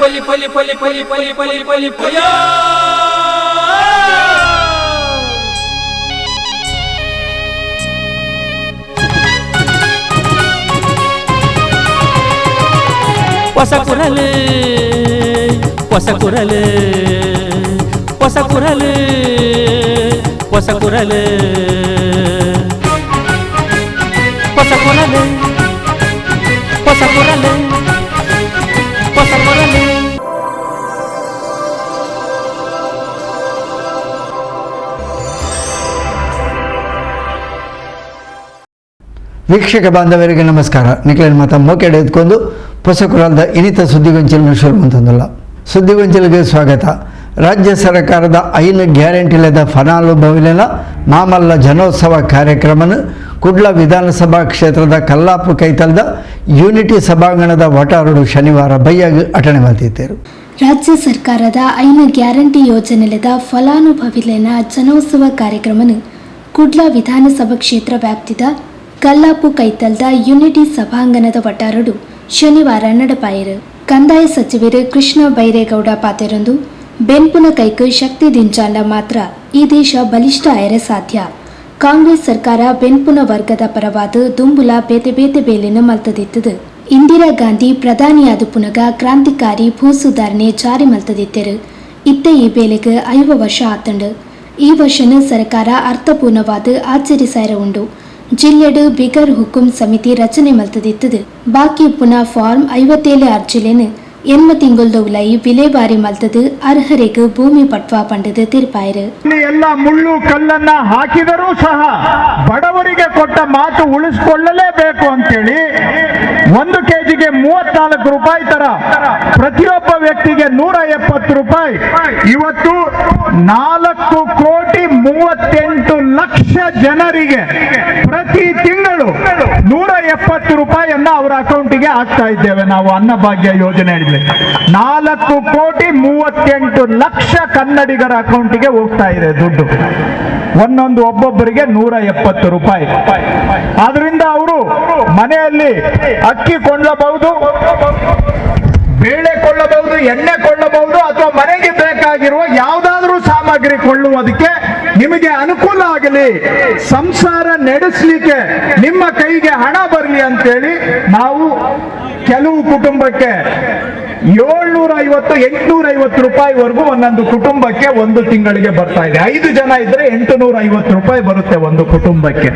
ಪಲಿ ಪಲಿ ಪಲಿ ಪಲಿ ಪಲಿ ಪಲಿ ಪಲಿ ಪಯ ಹೊಸ ಕುರಲು ಹೊಸ ಕುರಲು ಹೊಸ ಕುರಲು ಹೊಸ ಕುರಲು ಹೊಸ ಕುರಲು ಹೊಸ ಕುರಲು ಹೊಸ ಕುರಲು. ವೀಕ್ಷಕ ಬಾಂಧವರಿಗೆ ನಮಸ್ಕಾರ. ನಿಖಿಲನ್ ಮಾತ ಮೋಕೆಡೆ ಎತ್ಕೊಂಡು ಹೊಸಕುರಾಲದ ಇನಿತ ಸುದ್ದಿಗೊಂಚಲನ್ನು ಶುರು ಅಂತಂದಲ್ಲ. ಸುದ್ದಿಗೊಂಚಲಿಗೆ ಸ್ವಾಗತ. ರಾಜ್ಯ ಸರ್ಕಾರದ 5 ಗ್ಯಾರಂಟಿಲದ ಫಲಾನುಭವಿಗಳ ಮಾಮಲ್ಲ ಜನೋತ್ಸವ ಕಾರ್ಯಕ್ರಮವನ್ನು ಕುಡ್ಲ ವಿಧಾನಸಭಾ ಕ್ಷೇತ್ರದ ಕಲ್ಲಾಪು ಕೈತಲದ ಯೂನಿಟಿ ಸಭಾಂಗಣದ ಒಟಾರಡು ಶನಿವಾರ ಬೈಯಾಗಿ ಅಟಣೆ ಮಾಡ್ತಿದ್ದರು. ರಾಜ್ಯ ಸರ್ಕಾರದ 5 ಗ್ಯಾರಂಟಿ ಯೋಜನೆಲದ ಫಲಾನುಭವಿಗಳ ಜನೋತ್ಸವ ಕಾರ್ಯಕ್ರಮವನ್ನು ಕುಡ್ಲ ವಿಧಾನಸಭಾ ಕ್ಷೇತ್ರ ವ್ಯಾಪ್ತಿದ ಕಲ್ಲಾಪು ಕೈತಲದ ಯೂನಿಟಿ ಸಭಾಂಗಣದ ಒಟಾರಡು ಶನಿವಾರ ನಡಪಾಯಿರು. ಕಂದಾಯ ಸಚಿವರು ಕೃಷ್ಣ ಬೈರೇಗೌಡ ಪಾತೆರೊಂದು ಬೆನ್ಪುನ ಕೈಕು ಶಕ್ತಿ ದಿಂಚಾಂಡ ಮಾತ್ರ ಈ ದೇಶ ಬಲಿಷ್ಠ ಆಯರೆ ಸಾಧ್ಯ. ಕಾಂಗ್ರೆಸ್ ಸರ್ಕಾರ ಬೆನ್ಪುನ ವರ್ಗದ ಪರವಾದ ದುಂಬುಲ ಬೇತೆ ಬೇತೆ ಬೇಲಿನ ಮಲ್ತದಿತ್ತದು. ಇಂದಿರಾ ಗಾಂಧಿ ಪ್ರಧಾನಿಯಾದ ಪುನಗ ಕ್ರಾಂತಿಕಾರಿ ಭೂ ಸುಧಾರಣೆ ಜಾರಿ ಮಲ್ತದಿತ್ತರು. ಇತ್ತೆ ಈ ಬೇಲೆಗೆ 5 ವರ್ಷ ಆತಂಡು. ಈ ವರ್ಷನ ಸರ್ಕಾರ ಅರ್ಥಪೂರ್ಣವಾದ ಆಚರಿಸಾರ ಉಂಡು. ಜಿಲ್ಲೆಡು ಬಿಗರ್ ಹುಕುಂ ಸಮಿತಿ ರಚನೆ ಮಲ್ತದಿತ್ತದು. ಬಾಕಿ ಪುನಃ ಫಾರ್ಮ್ 57 ಅರ್ಜಿಲೇನು 8 ತಿಂಗಳದ ಉಲೈ ವಿಲೇವಾರಿ ಮಲ್ತದು. ಅರ್ಹರಿಗೆ ಭೂಮಿ ಪಟ್ವಾ ಪಂಡದು ತೀರ್ಪಾಯಿರು. ಎಲ್ಲ ಮುಳ್ಳು ಕಲ್ಲನ್ನ ಹಾಕಿದರೂ ಸಹ ಬಡವರಿಗೆ ಕೊಟ್ಟ ಮಾತು ಉಳಿಸಿಕೊಳ್ಳಲೇಬೇಕು ಅಂತೇಳಿ 1 ಕೆಜಿಗೆ 34 ರೂಪಾಯಿ ತರ ಪ್ರತಿಯೊಬ್ಬ ವ್ಯಕ್ತಿಗೆ 170 ರೂಪಾಯಿ. ಇವತ್ತು 4,38,00,000 ಜನರಿಗೆ ಪ್ರತಿ ತಿಂಗಳು 170 ರೂಪಾಯಿಯನ್ನ ಅವರ ಅಕೌಂಟಿಗೆ ಹಾಕ್ತಾ ಇದ್ದೇವೆ ನಾವು. ಅನ್ನಭಾಗ್ಯ ಯೋಜನೆ ಹಿಡಿದ್ರೆ 4,38,00,000 ಕನ್ನಡಿಗರ ಅಕೌಂಟಿಗೆ ಹೋಗ್ತಾ ಇದೆ ದುಡ್ಡು. ಒಬ್ಬೊಬ್ಬರಿಗೆ 170 ರೂಪಾಯಿ. ಆದ್ರಿಂದ ಅವರು ಮನೆಯಲ್ಲಿ ಅಕ್ಕಿ ಕೊಳ್ಳಬಹುದು, ಬೇಳೆ ಕೊಳ್ಳಬಹುದು, ಎಣ್ಣೆ ಕೊಳ್ಳಬಹುದು, ಅಥವಾ ಮನೆಗೆ ಬೇಕಾಗಿರುವ ಯಾವುದಾದ್ರೂ ಸಾಮಗ್ರಿ ಕೊಳ್ಳುವುದಕ್ಕೆ ನಿಮಗೆ ಅನುಕೂಲ ಆಗಲಿ, ಸಂಸಾರ ನಡೆಸಲಿಕ್ಕೆ ನಿಮ್ಮ ಕೈಗೆ ಹಣ ಬರಲಿ ಅಂತೇಳಿ ನಾವು ಕೆಲವು ಕುಟುಂಬಕ್ಕೆ 750, 850 ರೂಪಾಯಿವರೆಗೂ ಒಂದೊಂದು ಕುಟುಂಬಕ್ಕೆ 1 ತಿಂಗಳಿಗೆ ಬರ್ತಾ ಇದೆ. 5 ಜನ ಇದ್ರೆ 850 ರೂಪಾಯಿ ಬರುತ್ತೆ ಒಂದು ಕುಟುಂಬಕ್ಕೆ.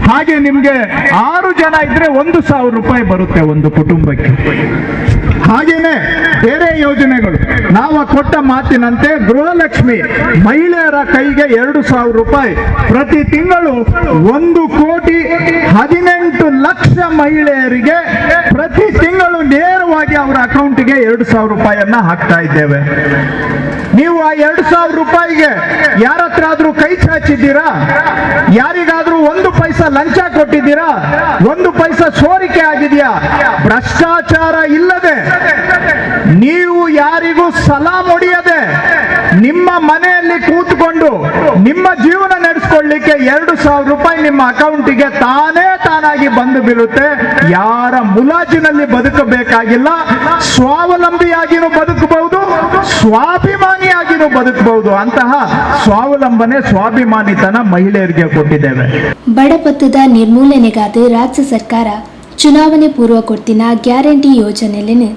ಹಾಗೆ ನಿಮ್ಗೆ 6 ಜನ ಇದ್ರೆ 1,000 ರೂಪಾಯಿ ಬರುತ್ತೆ ಒಂದು ಕುಟುಂಬಕ್ಕೆ. ಹಾಗೇನೆ ಬೇರೆ ಯೋಜನೆಗಳು ನಾವು ಕೊಟ್ಟ ಮಾತಿನಂತೆ ಗೃಹಲಕ್ಷ್ಮಿ ಮಹಿಳೆಯರ ಕೈಗೆ 2,000 ರೂಪಾಯಿ ಪ್ರತಿ ತಿಂಗಳು 1,18,00,000 ಮಹಿಳೆಯರಿಗೆ ಪ್ರತಿ ತಿಂಗಳು ನೇರವಾಗಿ ಅವರ ಅಕೌಂಟಿಗೆ 2,000 ರೂಪಾಯಿಯನ್ನ ಹಾಕ್ತಾ ಇದ್ದೇವೆ. ನೀವು ಆ 2,000 ರೂಪಾಯಿಗೆ ಯಾರ ಹತ್ರ ಆದ್ರೂ ಕೈ ಚಾಚಿದ್ದೀರಾ? ಯಾರಿಗಾದ್ರೂ 1 ಪೈಸಾ ಲಂಚ ಕೊಟ್ಟಿದ್ದೀರಾ? 1 ಪೈಸಾ ಸೋರಿಕೆ ಆಗಿದೆಯಾ? ಭ್ರಷ್ಟಾಚಾರ ಇಲ್ಲದೆ, ನೀವು ಯಾರಿಗೂ ಸಲಾಂ ಹೊಡೆಯದೆ ನಿಮ್ಮ ಮನೆಯಲ್ಲಿ ಕೂತ್ಕೊಂಡು ನಿಮ್ಮ ಜೀವನ ನಡೆಸಿಕೊಳ್ಳಿಕ್ಕೆ 2,000 ರೂಪಾಯಿ ನಿಮ್ಮ ಅಕೌಂಟಿಗೆ ತಾನಾಗಿ ಬಂದು ಬೀಳುತ್ತೆ. ಯಾರ ಮುಲಾಜಿನಲ್ಲಿ ಬದುಕಬೇಕಾಗಿಲ್ಲ. ಸ್ವಾವಲಂಬಿಯಾಗಿನೂ ಬದುಕಬಹುದು, ಸ್ವಾಭಿಮಾನಿಯಾಗಿನೂ ಬದುಕಬಹುದು. ಅಂತಹ ಸ್ವಾವಲಂಬನೆ, ಸ್ವಾಭಿಮಾನಿತನ ಮಹಿಳೆಯರಿಗೆ ಕೊಟ್ಟಿದ್ದೇವೆ. ಬಡಪತ್ತದ ನಿರ್ಮೂಲನೆಗಾದ ರಾಜ್ಯ ಸರ್ಕಾರ ಚುನಾವಣೆ ಪೂರ್ವ ಕೊಡ್ತಿನ ಗ್ಯಾರಂಟಿ ಯೋಜನೆಯನ್ನು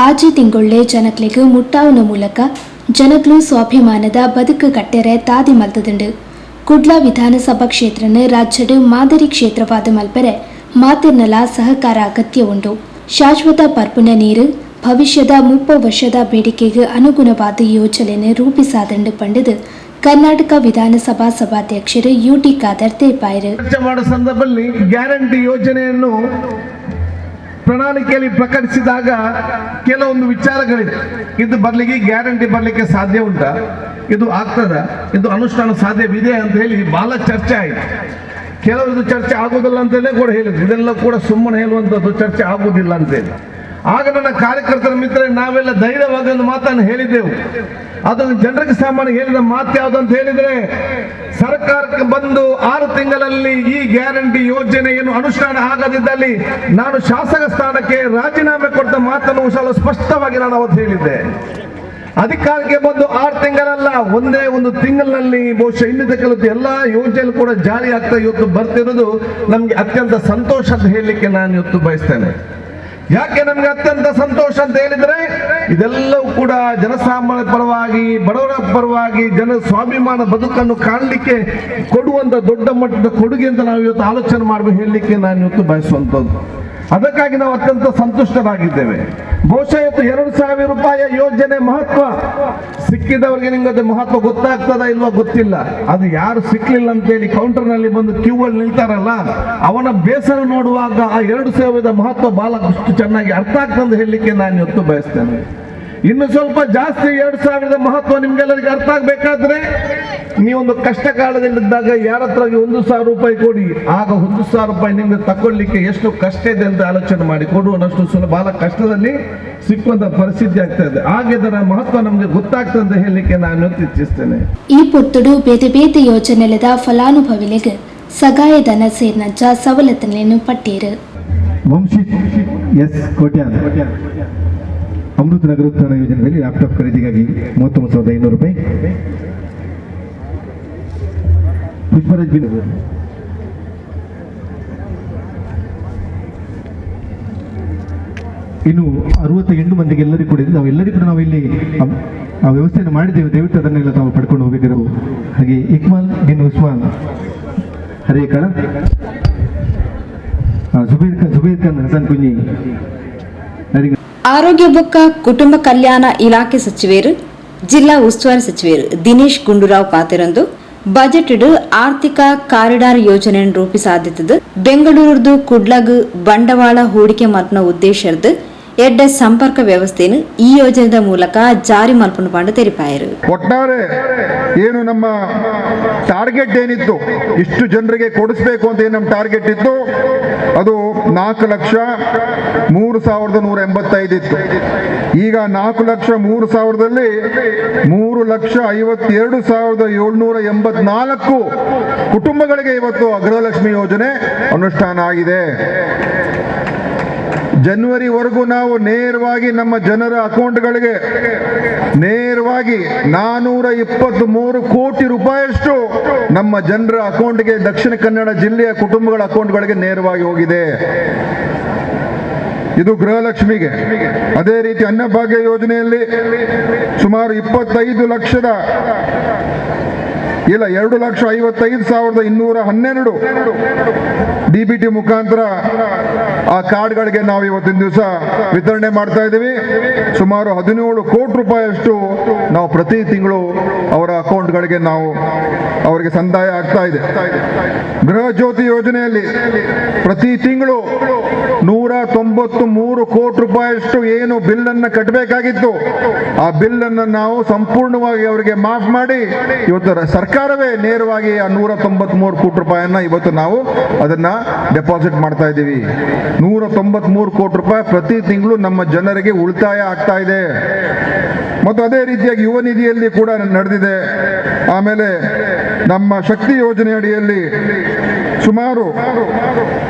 ಆಜಿ ತಿಂಗೊಳ್ಳೆ ಜನಕ್ಲಿಗೆ ಮುಟ್ಟಾವನ ಮೂಲಕ ಜನಕ್ಲು ಸ್ವಾಭಿಮಾನದ ಬದುಕು ಕಟ್ಟೆರೆ ತಾದಿ ಮಲ್ತದುಂಡು. ಕುಡ್ಲ ವಿಧಾನಸಭಾ ಕ್ಷೇತ್ರನ ರಾಜ್ಯದ ಮಾದರಿ ಕ್ಷೇತ್ರವಾದ ಮಲ್ಪರೆ ಮಾತಿರ್ನಲ ಸಹಕಾರ ಅಗತ್ಯ ಉಂಟು. ಶಾಶ್ವತ ಪರ್ಪುನ ನೀರು ಭವಿಷ್ಯದ 30 ವರ್ಷದ ಬೇಡಿಕೆಗೆ ಅನುಗುಣವಾದ ಯೋಜನೆ ರೂಪಿಸಾದಂಡು ಪಂಡದು ಕರ್ನಾಟಕ ವಿಧಾನಸಭಾ ಸಭಾಧ್ಯಕ್ಷರು UT ಖಾದರ್ ತೀರ್ಪಾಯಿರು. ಚರ್ಚೆ ಮಾಡೋ ಸಂದರ್ಭದಲ್ಲಿ ಗ್ಯಾರಂಟಿ ಯೋಜನೆಯನ್ನು ಪ್ರಣಾಳಿಕೆಯಲ್ಲಿ ಪ್ರಕಟಿಸಿದಾಗ ಕೆಲವೊಂದು ವಿಚಾರಗಳಿದೆ. ಇದು ಬರ್ಲಿಕ್ಕೆ ಗ್ಯಾರಂಟಿ ಬರ್ಲಿಕ್ಕೆ ಸಾಧ್ಯ ಉಂಟಾ, ಇದು ಆಗ್ತದ, ಇದು ಅನುಷ್ಠಾನ ಸಾಧ್ಯವಿದೆ ಅಂತ ಹೇಳಿ ಬಹಳ ಚರ್ಚೆ ಆಯಿತು. ಕೆಲವರದ್ದು ಚರ್ಚೆ ಆಗುದಿಲ್ಲ ಅಂತಲೇ ಕೂಡ ಹೇಳಿದ್ರು. ಇದೆಲ್ಲ ಕೂಡ ಸುಮ್ಮನೆ ಹೇಳುವಂಥದ್ದು, ಚರ್ಚೆ ಆಗುವುದಿಲ್ಲ ಅಂತೇಳಿ. ಆಗ ನನ್ನ ಕಾರ್ಯಕರ್ತರ ಮಿತ್ರ ನಾವೆಲ್ಲ ಧೈರ್ಯವಾಗಿ ಒಂದು ಮಾತನ್ನು ಹೇಳಿದ್ದೆವು. ಅದನ್ನು ಜನರಿಗೆ ಸಾಮಾನ್ಯ ಹೇಳಿದ ಮಾತು ಯಾವುದು ಅಂತ ಹೇಳಿದ್ರೆ, ಸರ್ಕಾರಕ್ಕೆ ಬಂದು 6 ತಿಂಗಳಲ್ಲಿ ಈ ಗ್ಯಾರಂಟಿ ಯೋಜನೆಯನ್ನು ಅನುಷ್ಠಾನ ಆಗದಿದ್ದಲ್ಲಿ ನಾನು ಶಾಸಕ ಸ್ಥಾನಕ್ಕೆ ರಾಜೀನಾಮೆ ಕೊಟ್ಟ ಮಾತನ್ನು ಸ್ವಲ್ಪ ಸ್ಪಷ್ಟವಾಗಿ ನಾನು ಅವತ್ತು ಹೇಳಿದ್ದೆ. ಅಧಿಕಾರಕ್ಕೆ ಬಂದು 6 ತಿಂಗಳಲ್ಲ, ಒಂದೇ ಒಂದು ತಿಂಗಳಿನಲ್ಲಿ ಬಹುಶಃ ಇನ್ನಿತ ಕೆಲವು ಎಲ್ಲಾ ಯೋಜನೆ ಕೂಡ ಜಾರಿ ಆಗ್ತಾ ಇವತ್ತು ಬರ್ತಿರೋದು ನಮ್ಗೆ ಅತ್ಯಂತ ಸಂತೋಷ ಅಂತ ಹೇಳಲಿಕ್ಕೆ ನಾನು ಇವತ್ತು ಬಯಸ್ತೇನೆ. ಯಾಕೆ ನಮ್ಗೆ ಅತ್ಯಂತ ಸಂತೋಷ ಅಂತ ಹೇಳಿದ್ರೆ, ಇದೆಲ್ಲವೂ ಕೂಡ ಜನಸಾಮಾನ್ಯ ಪರವಾಗಿ, ಬಡವರ ಪರವಾಗಿ, ಜನ ಸ್ವಾಭಿಮಾನ ಬದುಕನ್ನು ಕಾಣಲಿಕ್ಕೆ ಕೊಡುವಂತ ದೊಡ್ಡ ಮಟ್ಟದ ಕೊಡುಗೆ ಅಂತ ನಾವು ಇವತ್ತು ಆಲೋಚನೆ ಮಾಡಬೇಕು ಹೇಳಲಿಕ್ಕೆ ನಾನು ಇವತ್ತು ಬಯಸುವಂಥದ್ದು. ಅದಕ್ಕಾಗಿ ನಾವು ಅತ್ಯಂತ ಸಂತುಷ್ಟರಾಗಿದ್ದೇವೆ. ಬಹುಶಃ ಇವತ್ತು 2,000 ರೂಪಾಯಿ ಯೋಜನೆ ಮಹತ್ವ ಸಿಕ್ಕಿದವರಿಗೆ ನಿಮ್ಗೆ ಅದು ಮಹತ್ವ ಗೊತ್ತಾಗ್ತದ ಇಲ್ವಾ ಗೊತ್ತಿಲ್ಲ. ಅದು ಯಾರು ಸಿಕ್ಲಿಲ್ಲ ಅಂತೇಳಿ ಕೌಂಟರ್ ನಲ್ಲಿ ಬಂದು ಕ್ಯೂ ಅಲ್ಲಿ ನಿಲ್ತಾರಲ್ಲ, ಅವನ ಬೇಸರ ನೋಡುವಾಗ ಆ 2,000ದ ಮಹತ್ವ ಬಹಳ ಚೆನ್ನಾಗಿ ಅರ್ಥ ಆಗ್ತದೆ ಹೇಳಲಿಕ್ಕೆ ನಾನು ಇವತ್ತು ಬಯಸ್ತೇನೆ. ಇನ್ನು ಸ್ವಲ್ಪ ಜಾಸ್ತಿ 2,000ದ ಮಹತ್ವ ನಿಮ್ಗೆಲ್ಲರಿಗೆ ಅರ್ಥ ಆಗ್ಬೇಕಾದ್ರೆ, ನೀವೊಂದು ಕಷ್ಟ ಕಾಲದಲ್ಲಿದ್ದಾಗ ಯಾರ ಹತ್ರ 1,000 ರೂಪಾಯಿ ಕೊಡಿ, ಆಗ 1,000 ರೂಪಾಯಿ ನಿಮ್ಗೆ ತಕೊಳ್ಳಿಕ್ಕೆ ಎಷ್ಟು ಕಷ್ಟ ಇದೆ ಅಂತ ಆಲೋಚನೆ ಮಾಡಿ ಕೊಡುವಷ್ಟು ಬಹಳ ಕಷ್ಟದಲ್ಲಿ ಸಿಕ್ಕುವಂತ ಪರಿಸ್ಥಿತಿ ಆಗ್ತಾ ಇದೆ. ಹಾಗೆ ಇದರ ಮಹತ್ವ ನಮ್ಗೆ ಗೊತ್ತಾಗ್ತದೆ ಅಂತ ಹೇಳಲಿಕ್ಕೆ ನಾನು ಇಚ್ಛಿಸ್ತೇನೆ. ಈ ಪೊತ್ತುಡು ಬೇತೆ ಬೇತೆ ಯೋಜನೆಲದ ಫಲಾನುಭವಿಗಳಿಗೆ ಸಗಾಯಧನ ಸೇರಿನಂಚ ಸವಲತ್ತುಗಳನ್ನು ಪಟ್ಟೀರು. ವಂಶಿತ್ ಎಸ್ ಕೋಟ್ಯಾನ್ ಅಮೃತ ನಗರ ಉತ್ಥಾನ ಯೋಜನೆಯಲ್ಲಿ ಲ್ಯಾಪ್ಟಾಪ್ ಖರೀದಿಗಾಗಿ 39,500 ರೂಪಾಯಿ. ಪುಷ್ಪರಾಜ್ ಬಿಲ್ ಇನ್ನು 68 ಮಂದಿಗೆ ಎಲ್ಲರಿಗೂ ಕೂಡ ಇದೆ. ನಾವೆಲ್ಲರಿಗೂ ಕೂಡ ನಾವು ಇಲ್ಲಿ ಆ ವ್ಯವಸ್ಥೆಯನ್ನು ಮಾಡಿದ್ದೇವೆ. ದಯವಿಟ್ಟು ಅದನ್ನೆಲ್ಲ ನಾವು ಪಡ್ಕೊಂಡು ಹೋಗಬೇಕು. ಹಾಗೆ ಇಕ್ಮಾಲ್ ಬಿನ್ ಉಸ್ಮಾನ್ ಹರೇಕಳ, ಜುಬೇರ್ ಖಾನ್ ಹಸನ್ ಕುಂಜಿ. ಆರೋಗ್ಯ ಬೊಕ್ಕ ಕುಟುಂಬ ಕಲ್ಯಾಣ ಇಲಾಖೆ ಸಚಿವರು ಜಿಲ್ಲಾ ಉಸ್ತುವಾರಿ ಸಚಿವರು ದಿನೇಶ್ ಗುಂಡೂರಾವ್ ಪಾತೆರಂದು ಬಜೆಟ್ ಆರ್ಥಿಕ ಕಾರಿಡಾರ್ ಯೋಜನೆಯನ್ನು ರೂಪಿಸಾದಿದ್ದು ಬೆಂಗಳೂರದು ಕುಡ್ಲಗ್ ಬಂಡವಾಳ ಹೂಡಿಕೆ ಮಲ್ಪನ ಉದ್ದೇಶದ ಎಡ್ಡ ಸಂಪರ್ಕ ವ್ಯವಸ್ಥೆಯನ್ನು ಈ ಯೋಜನೆಯ ಮೂಲಕ ಜಾರಿ ಮಲ್ಪನ ಪಾಂಡು ತೆರಿಪಾಯರು. ಒಟ್ಟಾರೆ ಏನು ನಮ್ಮ ಟಾರ್ಗೆಟ್ ಏನಿತ್ತು, ಇಷ್ಟು ಜನರಿಗೆ ಕೊಡಿಸ್ಬೇಕು ಅಂತ ಏನು ನಮ್ಮ ಟಾರ್ಗೆಟ್ ಇತ್ತು, ಅದು 4,03,185 ಇತ್ತು. ಈಗ 4,03,000ದಲ್ಲಿ 3,52,784 ಕುಟುಂಬಗಳಿಗೆ ಇವತ್ತು ಗೃಹಲಕ್ಷ್ಮಿ ಯೋಜನೆ ಅನುಷ್ಠಾನ ಆಗಿದೆ. ಜನವರಿವರೆಗೂ ನಾವು ನೇರವಾಗಿ ನಮ್ಮ ಜನರ ಅಕೌಂಟ್ಗಳಿಗೆ ನೇರವಾಗಿ 423 ಕೋಟಿ ರೂಪಾಯಿಯಷ್ಟು ನಮ್ಮ ಜನರ ಅಕೌಂಟ್ಗೆ ದಕ್ಷಿಣ ಕನ್ನಡ ಜಿಲ್ಲೆಯ ಕುಟುಂಬಗಳ ಅಕೌಂಟ್ಗಳಿಗೆ ನೇರವಾಗಿ ಹೋಗಿದೆ. ಇದು ಗೃಹಲಕ್ಷ್ಮಿಗೆ. ಅದೇ ರೀತಿ ಅನ್ನಭಾಗ್ಯ ಯೋಜನೆಯಲ್ಲಿ ಸುಮಾರು 2,55,212 DBT ಮುಖಾಂತರ ಆ ಕಾರ್ಡ್ಗಳಿಗೆ ನಾವು ಇವತ್ತಿನ ದಿವಸ ವಿತರಣೆ ಮಾಡ್ತಾ ಇದ್ದೀವಿ. ಸುಮಾರು 17 ಕೋಟಿ ರೂಪಾಯಿಯಷ್ಟು ನಾವು ಪ್ರತಿ ತಿಂಗಳು ಅವರ ಅಕೌಂಟ್ಗಳಿಗೆ ನಾವು ಅವರಿಗೆ ಸಂದಾಯ ಆಗ್ತಾ ಇದೆ. ಗೃಹ ಜ್ಯೋತಿ ಯೋಜನೆಯಲ್ಲಿ ಪ್ರತಿ ತಿಂಗಳು 193 ಕೋಟಿ ರೂಪಾಯಿಯಷ್ಟು ಏನು ಬಿಲ್ ಅನ್ನು ಕಟ್ಟಬೇಕಾಗಿತ್ತು, ಆ ಬಿಲ್ ಅನ್ನು ನಾವು ಸಂಪೂರ್ಣವಾಗಿ ಅವರಿಗೆ ಮಾಫ್ ಮಾಡಿ ಇವತ್ತು ಸರ್ಕಾರವೇ ನೇರವಾಗಿ ಆ 193 ಕೋಟಿ ರೂಪಾಯಿಯನ್ನ ಇವತ್ತು ನಾವು ಅದನ್ನ ಡೆಪಾಸಿಟ್ ಮಾಡ್ತಾ ಇದ್ದೀವಿ. 193 ಕೋಟಿ ರೂಪಾಯಿ ಪ್ರತಿ ತಿಂಗಳು ನಮ್ಮ ಜನರಿಗೆ ಉಳಿತಾಯ ಆಗ್ತಾ ಇದೆ. ಮತ್ತು ಅದೇ ರೀತಿಯಾಗಿ ಯುವ ನಿಧಿಯಲ್ಲಿ ಕೂಡ ನಡೆದಿದೆ. ಆಮೇಲೆ ನಮ್ಮ ಶಕ್ತಿ ಯೋಜನೆ ಅಡಿಯಲ್ಲಿ ಸುಮಾರು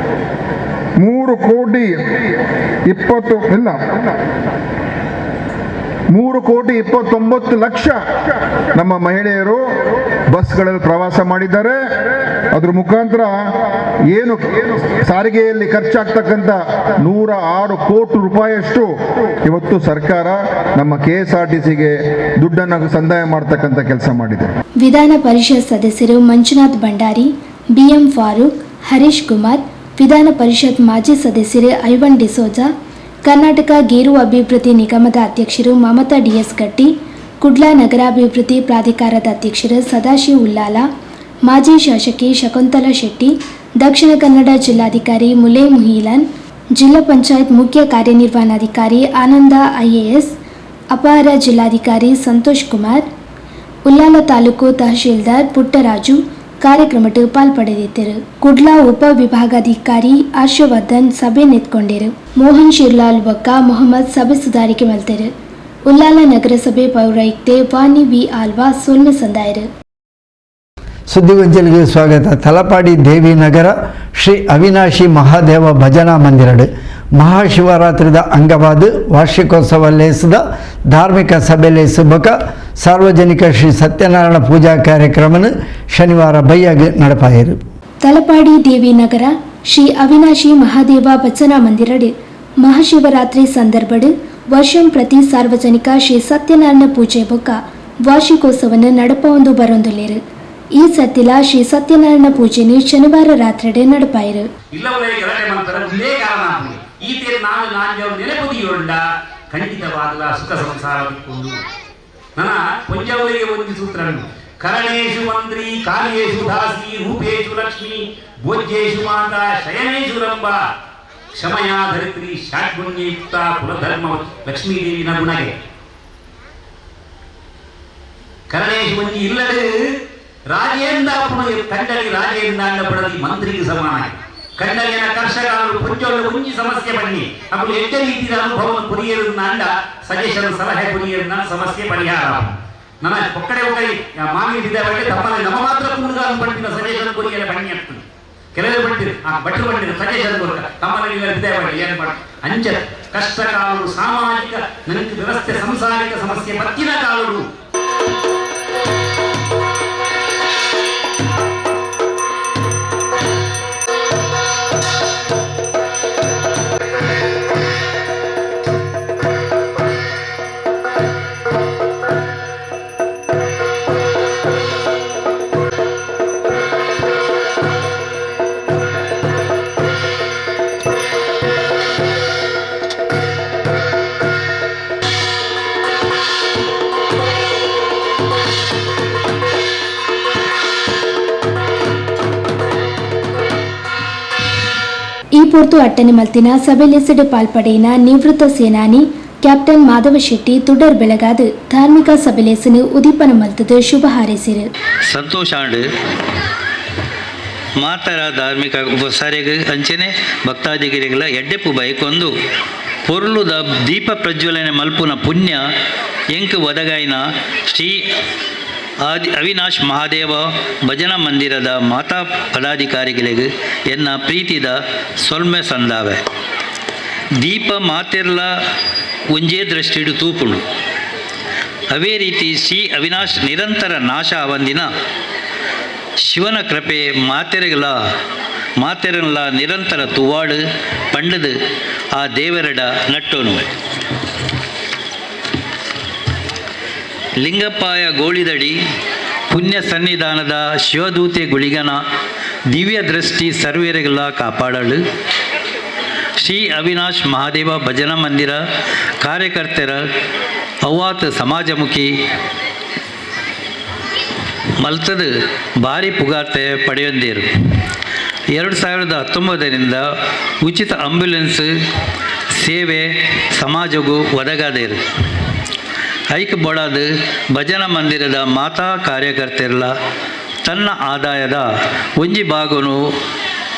3,29,00,000 ನಮ್ಮ ಮಹಿಳೆಯರು ಬಸ್ಗಳಲ್ಲಿ ಪ್ರವಾಸ ಮಾಡಿದ್ದಾರೆ. ಅದ್ರ ಮುಖಾಂತರ ಏನು ಸಾರಿಗೆಯಲ್ಲಿ ಖರ್ಚಾಗ್ತಕ್ಕಂಥ 106 ಕೋಟಿ ರೂಪಾಯಿಯಷ್ಟು ಇವತ್ತು ಸರ್ಕಾರ ನಮ್ಮ KSRTCಗೆ ದುಡ್ಡನ್ನು ಸಂದಾಯ ಮಾಡತಕ್ಕಂಥ ಕೆಲಸ ಮಾಡಿದೆ. ವಿಧಾನ ಪರಿಷತ್ ಸದಸ್ಯರು ಮಂಜುನಾಥ್ ಭಂಡಾರಿ, BM ಫಾರೂಕ್, ಹರೀಶ್ ಕುಮಾರ್, ವಿಧಾನ ಪರಿಷತ್ ಮಾಜಿ ಸದಸ್ಯರು ಐವನ್ ಡಿಸೋಜಾ, ಕರ್ನಾಟಕ ಗೇರು ಅಭಿವೃದ್ಧಿ ನಿಗಮದ ಅಧ್ಯಕ್ಷರು ಮಮತಾ DS ಗಟ್ಟಿ, ಕುಡ್ಲಾ ನಗರಾಭಿವೃದ್ಧಿ ಪ್ರಾಧಿಕಾರದ ಅಧ್ಯಕ್ಷರು ಸದಾಶಿವ್ ಉಲ್ಲಾಲ, ಮಾಜಿ ಶಾಸಕಿ ಶಕುಂತಲಾ ಶೆಟ್ಟಿ, ದಕ್ಷಿಣ ಕನ್ನಡ ಜಿಲ್ಲಾಧಿಕಾರಿ ಮುಲೇ ಮುಹಿಲನ್, ಜಿಲ್ಲಾ ಪಂಚಾಯತ್ ಮುಖ್ಯ ಕಾರ್ಯನಿರ್ವಹಣಾಧಿಕಾರಿ ಆನಂದ IAS, ಅಪರ ಜಿಲ್ಲಾಧಿಕಾರಿ ಸಂತೋಷ್ ಕುಮಾರ್, ಉಲ್ಲಾಲ ತಾಲೂಕು ತಹಶೀಲ್ದಾರ್ ಪುಟ್ಟರಾಜು, ಕಾರ್ಯಕ್ರಮಕ್ಕೆ ಪಾಲ್ಪಡೆದಿದ್ದರು. ಕುಡ್ಲಾ ಉಪ ವಿಭಾಗಾಧಿಕಾರಿ ಹರ್ಷವರ್ಧನ್ ಸಭೆ ನೆತ್ಕೊಂಡಿರು. ಮೋಹನ್ ಶಿರ್ಲಾಲ್ ಬೊಕ್ಕ ಮೊಹಮ್ಮದ್ ಸಭೆ ಸುಧಾರಿಕೆ ಮಲ್ತರು. ಉಲ್ಲಾಲ ನಗರಸಭೆ ಪೌರಾಯುಕ್ತೆ ವಾಣಿ ವಿ ಆಲ್ವಾ ಸೊನ್ನೆ ಸಂದಾಯರು. ಸುದ್ದಿಗೊಂಚಲಿಗೆ ಸ್ವಾಗತ. ತಲಪಾಡಿ ದೇವಿನಗರ ಶ್ರೀ ಅವಿನಾಶಿ ಮಹಾದೇವ ಭಜನಾ ಮಂದಿರಡು ಮಹಾಶಿವರಾತ್ರಿದ ಅಂಗವಾದ ವಾರ್ಷಿಕೋತ್ಸವ ಲೇಸದ ಧಾರ್ಮಿಕ ಸಭೆ ಲೇಸುಬಕ ಸಾರ್ವಜನಿಕ ಶ್ರೀ ಸತ್ಯನಾರಾಯಣ ಪೂಜಾ ಕಾರ್ಯಕ್ರಮನ ಶನಿವಾರ ಬೈಯಾಗಿ ನಡಪಾಯಿರು. ತಲಪಾಡಿ ದೇವಿನಗರ ಶ್ರೀ ಅವಿನಾಶಿ ಮಹಾದೇವ ಭಜನಾ ಮಂದಿರಡು ಮಹಾಶಿವರಾತ್ರಿ ಸಂದರ್ಭಡು ವರ್ಷಂ ಪ್ರತಿ ಸಾರ್ವಜನಿಕ ಶ್ರೀ ಸತ್ಯನಾರಾಯಣ ಪೂಜೆ ಬೊಕ್ಕ ವಾರ್ಷಿಕೋತ್ಸವನ ನಡಪೊಂದು ಬರೊಂದುಲ್ಲೇರು. ಈ ಸತ್ತಿಲ ಶ್ರೀ ಸತ್ಯನಾರಾಯಣ ಪೂಜೆನು ಶನಿವಾರ ರಾತ್ರಿಡೆ ನಡಪಾಯಿರು. ಖಂಡಿತವಾದ ಸುಖ ಸಂಸಾರವಿಕ್ಕೊಂಡು ನನ್ನ ಪಂಚವರಿಗೆ ಒಂದು ಸೂತ್ರನು ಕರಣೇಶು ಮಂತ್ರಿ ಕಾಲೇಶು ದಾಸಿ ರೂಪೇಶು ಲಕ್ಷ್ಮಿ ಭೋಜ್ಯೇಶು ಮಾತಾ ಶಯನೇಶು ರಂಭ ಕ್ಷಮಯಾ ಧರಿತ್ರಿ ಶಾಟ್ಗುಣ್ಯಯುಕ್ತ ಕುಲಧರ್ಮ ಲಕ್ಷ್ಮೀದೇವಿನ ಗುಣಗೆ ಕರಣೇಶು ಮಂಜಿ ಇಲ್ಲದೆ ರಾಜೇಂದ್ರ ಕಂಡಲಿ ರಾಜೇಂದ್ರ ಪಡದಿ ಮಂತ್ರಿಗೆ ಸಮಾನ ಕಂಡಲಿನ ಕರ್ಷಕರು ಪುಂಜೊಂದು ಮುಂಜಿ ಸಮಸ್ಯೆ ಬನ್ನಿ ಅವು ಎಡ್ಡ ರೀತಿಯ ಅನುಭವವನ್ನು ಕುರಿಯರನ್ನ ಸಜೆಷನ್ ಸಲಹೆ ಕುರಿಯರನ್ನ ಸಮಸ್ಯೆ ಪರಿಹಾರ ನನ್ನ ಒಕ್ಕಡೆ ಒಕ್ಕಡಿ ಮಾಮಿ ಬಗ್ಗೆ ತಮ್ಮಲ್ಲಿ ನಮ್ಮ ಮಾತ್ರ ಕುಂಡುಗಾಲು ಪಟ್ಟಿನ ಸಜೆಷನ್ ಕುರಿಯರ ಬನ್ನಿ ಆಗ್ತದೆ ಕೆಲವರು ಬಟ್ಟಿರು ಆ ಭಟ್ರು ಬಟ್ಟಿರು ಸಜೆಷನ್ ಕೊಡ್ತಾರೆ ತಮ್ಮಲ್ಲಿ ವಿದ್ಯೆ ಬನ್ನಿ ಏನು ಮಾಡಿ ಅಂಚ ಕಷ್ಟ ಕಾಲರು ಸಾಮಾಜಿಕ ನನಗೆ ವ್ಯವಸ್ಥೆ ಸಂಸಾರಿಕ ಸಮಸ್ಯೆ ಬತ್ತಿನ ಕಾಲರು ಈ ಪೊರ್ತು ಅಟ್ಟನೆ ಮಲ್ತಿನ ಸಭೆಲೆಸೆಡೆ ಪಾಲ್ಪಡೆಯಿನ ನಿವೃತ್ತ ಸೇನಾನಿ ಕ್ಯಾಪ್ಟನ್ ಮಾಧವ ಶೆಟ್ಟಿ ತುಡರ್ ಬೆಳಗಾದ ಧಾರ್ಮಿಕ ಸಭೆಲೆಸನು ಉದೀಪನ ಮಲ್ತದ ಶುಭ ಹಾರೈಸಿರು. ಸಂತೋಷಾಂಡ್ ಮಾತರ ಧಾರ್ಮಿಕ ಸಾರಿಗೆ ಅಂಚನೆ ಭಕ್ತಾದಿಗಿರಿಗಳ ಎಡ್ಡೆಪ್ಪು ಬೈಕೊಂದು ಪೊರ್ಲುದ ದೀಪ ಪ್ರಜ್ವಲನೆ ಮಲ್ಪುನ ಪುಣ್ಯ ಎಂಕ್ ಒದಗಾಯಿನ ಶ್ರೀ ಅವಿನಾಶ್ ಮಹಾದೇವ ಭಜನಾ ಮಂದಿರದ ಮಾತಾ ಪದಾಧಿಕಾರಿಗಳಿಗೆ ಎನ್ನ ಪ್ರೀತಿದ ಸೊಲ್ಮೆ ಸಂದಾವೆ ದೀಪ ಮಾತೆರ್ಲ ಒಂಜೇ ದೃಷ್ಟಿಡು ತೂಪುಳು ಅವೇ ರೀತಿ ಶ್ರೀ ಅವಿನಾಶ್ ನಿರಂತರ ನಾಶ ಅವಂದಿನ ಶಿವನ ಕೃಪೆ ಮಾತೆರಲ್ಲ ನಿರಂತರ ತುವಾಡು ಪಂಡದು ಆ ದೇವರಡ ನಟ್ಟೋನು ಲಿಂಗಪ್ಪಾಯ ಗೋಳಿದಡಿ ಪುಣ್ಯ ಸನ್ನಿಧಾನದ ಶಿವದೂತೆ ಗುಳಿಗನ ದಿವ್ಯ ದೃಷ್ಟಿ ಸರ್ವೇರಿಗೆಲ್ಲ ಕಾಪಾಡಲು ಶ್ರೀ ಅವಿನಾಶ್ ಮಹಾದೇವ ಭಜನಾ ಮಂದಿರ ಕಾರ್ಯಕರ್ತರ ಅವ್ವಾತ ಸಮಾಜಮುಖಿ ಮಲ್ತದ ಭಾರಿ ಪುಗಾರ್ತೆ ಪಡೆಯೊಂದಿರು 2019ರಿಂದ ಉಚಿತ ಆಂಬ್ಯುಲೆನ್ಸ್ ಸೇವೆ ಸಮಾಜಗೂ ಒದಗಾದೇರು ಐಕ್ ಬೊಡಾದ ಭಜನಾ ಮಂದಿರದ ಮಾತಾ ಕಾರ್ಯಕರ್ತೆರ್ಲ ತನ್ನ ಆದಾಯದ ಒಂಜಿ ಭಾಗನು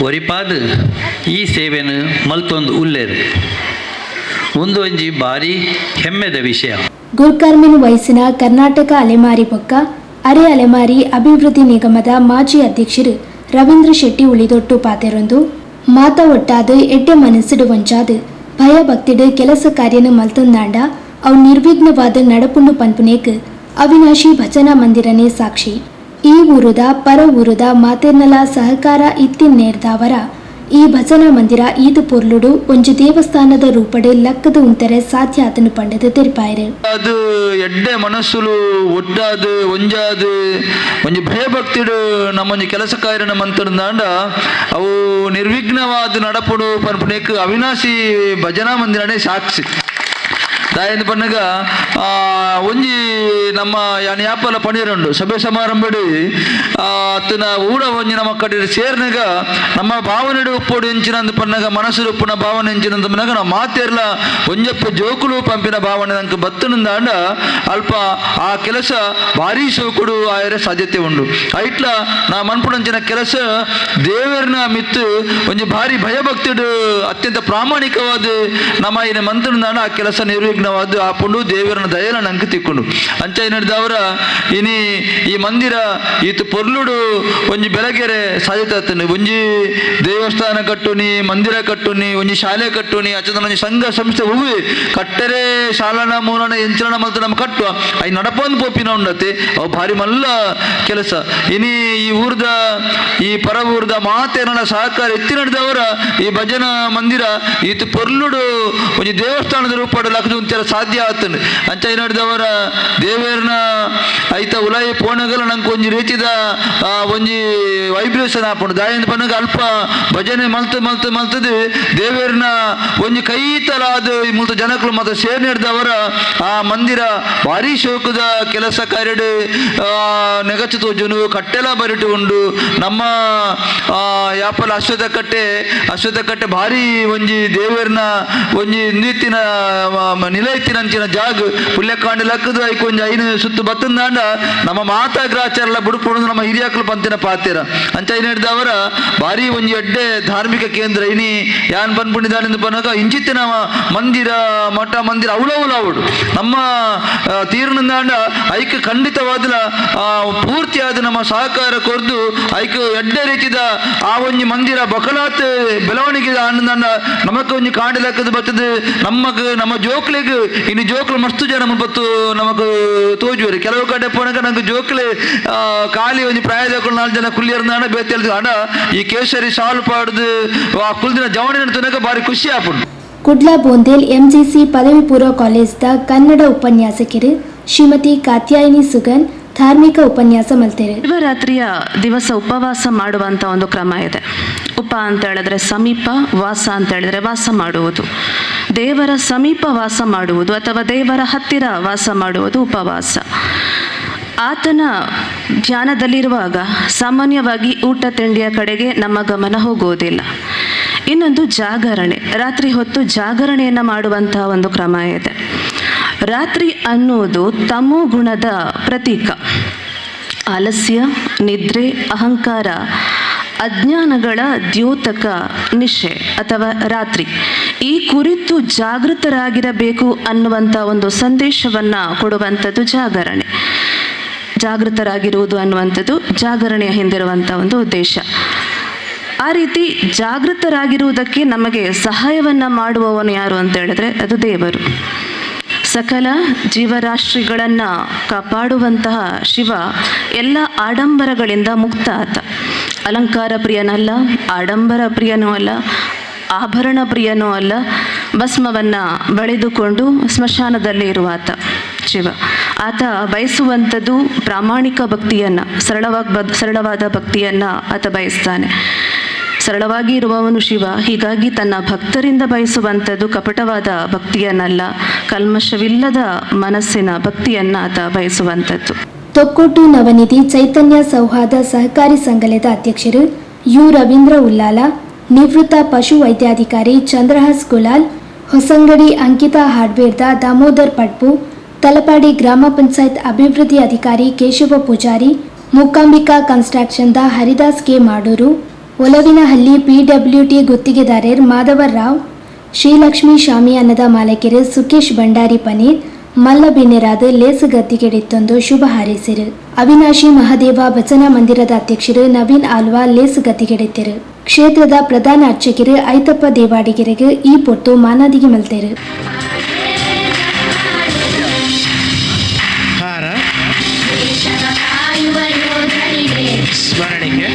ಒರಿಪಾದ ಈ ಸೇವೆಯನ್ನು ಮಲ್ತೊಂದು ಉಲ್ಲೇರು ಒಂದು ಒಂಜಿ ಭಾರಿ ಹೆಮ್ಮೆದ ವಿಷಯ. ಗುರ್ಕರ್ಮಿನ ವಯಸ್ಸಿನ ಕರ್ನಾಟಕ ಅಲೆಮಾರಿ ಬೊಕ್ಕ ಅರೆ ಅಲೆಮಾರಿ ಅಭಿವೃದ್ಧಿ ನಿಗಮದ ಮಾಜಿ ಅಧ್ಯಕ್ಷರು ರವೀಂದ್ರ ಶೆಟ್ಟಿ ಉಳಿದೊಟ್ಟು ಪಾತೆರೊಂದು ಮಾತಾ ಒಟ್ಟಾದ ಎಡ್ಡೆ ಮನಸ್ಸಿಡು ವಂಚಾದ ಭಯ ಭಕ್ತಿಡು ಕೆಲಸ ಕಾರ್ಯನ ಮಲ್ತಂದಾಂಡ ಅವು ನಿರ್ವಿಘ್ನವಾದ ನಡಪುಂಡು ಪನ್ಪುನೇಕ್ ಅವಿನಾಶಿ ಭಜನಾ ಮಂದಿರನೇ ಸಾಕ್ಷಿ. ಈ ಊರುದ ಪರ ಊರುದ ಮಾತೆರ್ನಲ ಸಹಕಾರ ಇತ್ತಿನ್ನೇರ್ದಾವರ ಈ ಭಜನಾ ಮಂದಿರ ಈದು ಪೊರ್ಲುಡು ಒಂಜಿ ದೇವಸ್ಥಾನದ ರೂಪಡು ಲಕ್ಕದ ಉಂತರೆ ಸಾಧ್ಯ ಆತನು ಪಂಡದು ತೆರಿಪಾಯರು. ಅದು ಎಡ್ಡೆ ಮನಸ್ಸುಲು ಒಡ್ಡಾದು ಒಂಜಾದು ಒಂಜಿ ಭಯಭಕ್ತಿಡು ನಮ್ಮೊಂಜಿ ಕೆಲಸ ಕಾರ್ಯನ ಮಂತಂದಾಂಡ ಅವು ನಿರ್ವಿಘ್ನವಾದ ನಡಪುಡು ಪನ್ಪುನೇಕ್ ಅವಿನಾಶಿ ಭಜನಾ ಮಂದಿರನೇ ಸಾಕ್ಷಿ. ದಾಯಂದು ಪನ್ನಗ ಒಂಜಿ ನಮ್ಮ ಯಾನ್ ಯಾಪಲ ಪಣಿರುಂಡು ಸಭೆ ಸಮಾರಂಭಡು ಅತ್ತನ ಊಡ ಒಂಜಿ ನಮ್ಮ ಕಡೆ ಸೇರ್ನಾಗ ನಮ್ಮ ಭಾವನೆಡು ಉಪ್ಪೋಡು ಎಂಚಿನಂದು ಪನ್ನಗ ಮನಸ್ಸು ಉಪ್ಪುನ ಭಾವನೆ ಎಂಚಿನಂದು ಪನ್ನಗ ನಾವು ಮಾತೇರ್ಲ ಒಂಜಪ್ಪ ಜೋಕುಲು ಪಂಪಿನ ಭಾವನೆ ನಂಗೆ ಬತ್ತನಿಂದ ಅಂಡ ಅಲ್ಪ ಆ ಕೆಲಸ ಭಾರಿ ಸೋಕುಡು ಆಯರ ಸಾಧ್ಯತೆ ಉಂಡು ಐಟ್ಲ ನಾ ಮನ್ಪುಡಂಚಿನ ಕೆಲಸ ದೇವರನ ಮಿತ್ತು ಒಂಜಿ ಭಾರಿ ಭಯಭಕ್ತಿಡು ಅತ್ಯಂತ ಪ್ರಾಮಾಣಿಕವಾದ ನಮ್ಮ ಈ ಮಂತ್ರನಿಂದ ಆ ಕೆಲಸ ನಿರ್ವಿಘ್ನವಾದ ಆಪುಂಡು ದೇವರನ ದಯಲ ನಂಗೆ ತಿಕ್ಕೊಂಡು ಅಂಚ ನಡೆದವರ ಇನಿ ಈ ಮಂದಿರ ಈತ ಪೊರ್ಲುಡು ಒಂಜಿ ಬೆಳಗೆರೆ ಸಾಧ್ಯತೆ ಒಂಜಿ ದೇವಸ್ಥಾನ ಕಟ್ಟುನಿ ಮಂದಿರ ಕಟ್ಟುನಿ ಒಂಜಿ ಶಾಲೆ ಕಟ್ಟುನಿ ಅಚ್ಚದ ಒಂಜಿ ಸಂಘ ಸಂಸ್ಥೆ ಹೋಗಿ ಕಟ್ಟರೆ ಶಾಲನ ಮೂಲನ ಎಂಚಲನ ಮಲ್ತ ನಮ್ಮ ಕಟ್ಟುವ ಐ ನಡಪಂದು ಪೋಪಿನ ಉಂಡತೆ ಅವು ಭಾರಿ ಮಲ್ಲ ಕೆಲಸ ಇನಿ ಈ ಊರ್ದ ಈ ಪರ ಊರ್ದ ಮಾತೇನ ಸಹಕಾರ ಎತ್ತಿ ನಡೆದವರ ಈ ಭಜನಾ ಮಂದಿರ ಈತ ಪೊರ್ಲುಡು ಒಂಜಿ ದೇವಸ್ಥಾನದ ರೂಪಡು ಲಕ್ಷ ಸಾಧ್ಯ ಆತನು ಅಂಚ ನಡೆದವರ ದೇವೇರ್ನ ಐತ ಉಲಾಯಿ ಪೋಣಗಲ ನಂಗೆ ಒಂಜಿ ರೀತಿದ ಒಂಜಿ ವೈಬ್ರೇಷನ್ ಆಪುಂಡು ದಾಯಿಂದ ಪನ್ನಗ ಅಲ್ಪ ಭಜನೆ ಮಲ್ತದು ದೇವೇರ್ನ ಒಂಜಿ ಕೈತಲಾದ ಮುಲ್ತ ಜನಕಲು ಮತ್ತು ಸೇರ್ ನಡೆದವರ ಆ ಮಂದಿರ ಭಾರಿ ಶೋಕದ ಕೆಲಸ ಕಾರ್ಯಡು ನೆಗಚು ತೋಜುನು ಕಟ್ಟೆಲ ಬರಿಟು ಉಂಡು ನಮ್ಮ ಯಾಪಲ ಅಶ್ವಥ ಕಟ್ಟೆ ಭಾರಿ ಒಂಜಿ ದೇವೇರ್ನ ಒಂಜಿ ನೀತಿನ ನಿಲಯತ್ತಿನಂಚಿನ ಜಾಗ ಪುಲ್ಯಕಾಂಡ ಲಕ್ಕದು ಐಕ್ ಒಂಜಿ ಐನು ಸುತ್ತು ಬತ್ತಂದಾಂಡ ನಮ್ಮ ಮಾತಾಗ್ರಾಚಾರಲ ಬುಡುಪುಡು ನಮ್ಮ ಹಿರಿಯಕಲು ಪಂತಿನ ಪಾತಿರ ಅಂಚ ಹಿಡಿದವರ ಭಾರಿ ಒಂಜಿ ಎಡ್ಡೆ ಧಾರ್ಮಿಕ ಕೇಂದ್ರ ಇನಿ ಯಾನ್ ಬಂದ್ಬಿಟ್ಟಿದ್ದಾನೆಂದು ಪನ್ನಗ ಇಂಚಿತ್ತಿನ ಮಂದಿರ ಮಠ ಮಂದಿರ ಅವಳವಳು ನಮ್ಮ ತೀರ್ನಂದಾಂಡ ಐಕ್ ಖಂಡಿತವಾದ ಪೂರ್ತಿಯಾದ ನಮ್ಮ ಸಹಕಾರ ಕೊರ್ದು ಐಕ್ ಎಡ್ಡೆ ರೀತಿದ ಆ ಒಂಜಿ ಮಂದಿರ ಬಕಲಾತ್ ಬೆಳವಣಿಗೆ ಆನಂದ ನಮಕ್ ಒಂಜಿ ಕಾಂಡ ಲೆಕ್ಕದ ಬರ್ತದೆ ನಮ್ಮ ಜೋಕ್ಲಿಗೆ ಇನ್ನು ಜೋಕ್ಲು ಮಸ್ತು ಜನ ಬತ್ತು ನಮಕ್ ತೋಜುವರಿ ಕೆಲವು ಕಡೆ ಪೋನಕ ನಂಗೆ ಜೋಕ್ಲೆ ಖಾಲಿ ಒಂಜಿ ಪ್ರಾಯದಕ್ಕಳು 4 ಜನ ಕುಲ್ಲಿಯರ್ನ ಬೇತೆ ಹಣ ಈ ಕೇಸರಿ ಸಾಲು ಪಾಡ್ದು ಆ ಕುಲ್ದಿನ ಜವಣಿನ ತನಕ ಭಾರಿ ಖುಷಿ ಆಪುಂಡು. ಕುಡ್ಲ ಬೋಂದೇಲ್ ಎಂಜಿಸಿ ಪದವಿ ಪೂರ್ವ ಕಾಲೇಜ್ದ ಕನ್ನಡ ಉಪನ್ಯಾಸಕರು ಶ್ರೀಮತಿ ಕಾತ್ಯಾಯಿನಿ ಸುಗನ್ ಧಾರ್ಮಿಕ ಉಪನ್ಯಾಸ ಮಲ್ತೇವೆ. ಶಿವರಾತ್ರಿಯ ದಿವಸ ಉಪವಾಸ ಮಾಡುವಂಥ ಒಂದು ಕ್ರಮ ಇದೆ. ಉಪ ಅಂತ ಹೇಳಿದ್ರೆ ಸಮೀಪ, ವಾಸ ಅಂತ ಹೇಳಿದ್ರೆ ವಾಸ ಮಾಡುವುದು, ದೇವರ ಸಮೀಪ ವಾಸ ಮಾಡುವುದು ಅಥವಾ ದೇವರ ಹತ್ತಿರ ವಾಸ ಮಾಡುವುದು ಉಪವಾಸ. ಆತನ ಧ್ಯಾನದಲ್ಲಿರುವಾಗ ಸಾಮಾನ್ಯವಾಗಿ ಊಟ ತಿಂಡಿಯ ಕಡೆಗೆ ನಮ್ಮ ಗಮನ ಹೋಗುವುದಿಲ್ಲ. ಇನ್ನೊಂದು ಜಾಗರಣೆ, ರಾತ್ರಿ ಹೊತ್ತು ಜಾಗರಣೆಯನ್ನು ಮಾಡುವಂತಹ ಒಂದು ಕ್ರಮ ಇದೆ. ರಾತ್ರಿ ಅನ್ನುವುದು ತಮೋ ಗುಣದ ಪ್ರತೀಕ. ಆಲಸ್ಯ, ನಿದ್ರೆ, ಅಹಂಕಾರ, ಅಜ್ಞಾನಗಳ ದ್ಯೋತಕ ನಿಶೆ ಅಥವಾ ರಾತ್ರಿ. ಈ ಕುರಿತು ಜಾಗೃತರಾಗಿರಬೇಕು ಅನ್ನುವಂಥ ಒಂದು ಸಂದೇಶವನ್ನು ಕೊಡುವಂಥದ್ದು ಜಾಗರಣೆ. ಜಾಗೃತರಾಗಿರುವುದು ಅನ್ನುವಂಥದ್ದು ಜಾಗರಣೆಯ ಹಿಂದಿರುವಂಥ ಒಂದು ಉದ್ದೇಶ. ಆ ರೀತಿ ಜಾಗೃತರಾಗಿರುವುದಕ್ಕೆ ನಮಗೆ ಸಹಾಯವನ್ನು ಮಾಡುವವನು ಯಾರು ಅಂತ ಹೇಳಿದ್ರೆ ಅದು ದೇವರು. ಸಕಲ ಜೀವರಾಶಿಗಳನ್ನು ಕಾಪಾಡುವಂತಹ ಶಿವ ಎಲ್ಲ ಆಡಂಬರಗಳಿಂದ ಮುಕ್ತ ಆತ. ಅಲಂಕಾರ ಪ್ರಿಯನಲ್ಲ, ಆಡಂಬರ ಪ್ರಿಯನೂ ಅಲ್ಲ, ಆಭರಣ ಪ್ರಿಯನೂ ಅಲ್ಲ. ಭಸ್ಮವನ್ನು ಬಳಿದುಕೊಂಡು ಸ್ಮಶಾನದಲ್ಲಿ ಇರುವಾತ ಶಿವ. ಆತ ಬಯಸುವಂಥದ್ದು ಪ್ರಾಮಾಣಿಕ ಭಕ್ತಿಯನ್ನು, ಸರಳವಾದ ಭಕ್ತಿಯನ್ನು ಆತ ಬಯಸ್ತಾನೆ. ಸರಳವಾಗಿ ಇರುವವನು ಶಿವ. ಹೀಗಾಗಿ ತನ್ನ ಭಕ್ತರಿಂದ ಬಯಸುವಂಥದ್ದು ಕಪಟವಾದ ಭಕ್ತಿಯನ್ನಲ್ಲ, ಕಲ್ಮಶವಿಲ್ಲದ ಮನಸ್ಸಿನ ಭಕ್ತಿಯನ್ನು ಆತ ಬಯಸುವಂಥದ್ದು. ತೊಕ್ಕೊಟ್ಟು ನವನಿಧಿ ಚೈತನ್ಯ ಸೌಹಾರ್ದ ಸಹಕಾರಿ ಸಂಘದ ಅಧ್ಯಕ್ಷರು ಯು ರವೀಂದ್ರ ಉಲ್ಲಾಲ, ನಿವೃತ್ತ ಪಶು ವೈದ್ಯಾಧಿಕಾರಿ ಚಂದ್ರಹಾಸ್ ಗುಲಾಲ್, ಹೊಸಂಗಡಿ ಅಂಕಿತಾ ಹಾರ್ಡ್ವೇರ್ದ ದಾಮೋದರ್ ಪಡ್ಪು, ತಲಪಾಡಿ ಗ್ರಾಮ ಪಂಚಾಯತ್ ಅಭಿವೃದ್ಧಿ ಅಧಿಕಾರಿ ಕೇಶವ ಪೂಜಾರಿ, ಮೂಕಾಂಬಿಕಾ ಕನ್ಸ್ಟ್ರಕ್ಷನ್ದ ಹರಿದಾಸ್ ಕೆ ಮಾಡೂರು, ಒಲವಿನಹಳ್ಳಿ ಪಿಡಬ್ಲ್ಯೂಟಿ ಗುತ್ತಿಗೆದಾರರ್ ಮಾಧವರ್ ರಾವ್, ಶ್ರೀಲಕ್ಷ್ಮಿ ಶಾಮಿಯಾನದ ಮಾಲಕರು ಸುಕೇಶ್ ಭಂಡಾರಿ ಪನೀರ್, ಮಲ್ಲ ಬೆನ್ನೆರಾದ ಲೇಸು ಗದ್ದಿಗೆಡಿತ್ತೊಂದು ಶುಭ ಹಾರೈಸಿರು. ಅವಿನಾಶಿ ಮಹದೇವ ಭಜನಾ ಮಂದಿರದ ಅಧ್ಯಕ್ಷರು ನವೀನ್ ಆಲ್ವಾ ಲೇಸು ಗದ್ದಿಗೆಡಿತ್ತರು. ಕ್ಷೇತ್ರದ ಪ್ರಧಾನ ಅರ್ಚಕರು ಐತಪ್ಪ ದೇವಾಡಿಗೆರೆಗೆ ಈ ಪೊಟ್ಟು ಮಾನಾದಿಗೆ ಮಲ್ತೇರು. ಸ್ಮರಣೆಗೆ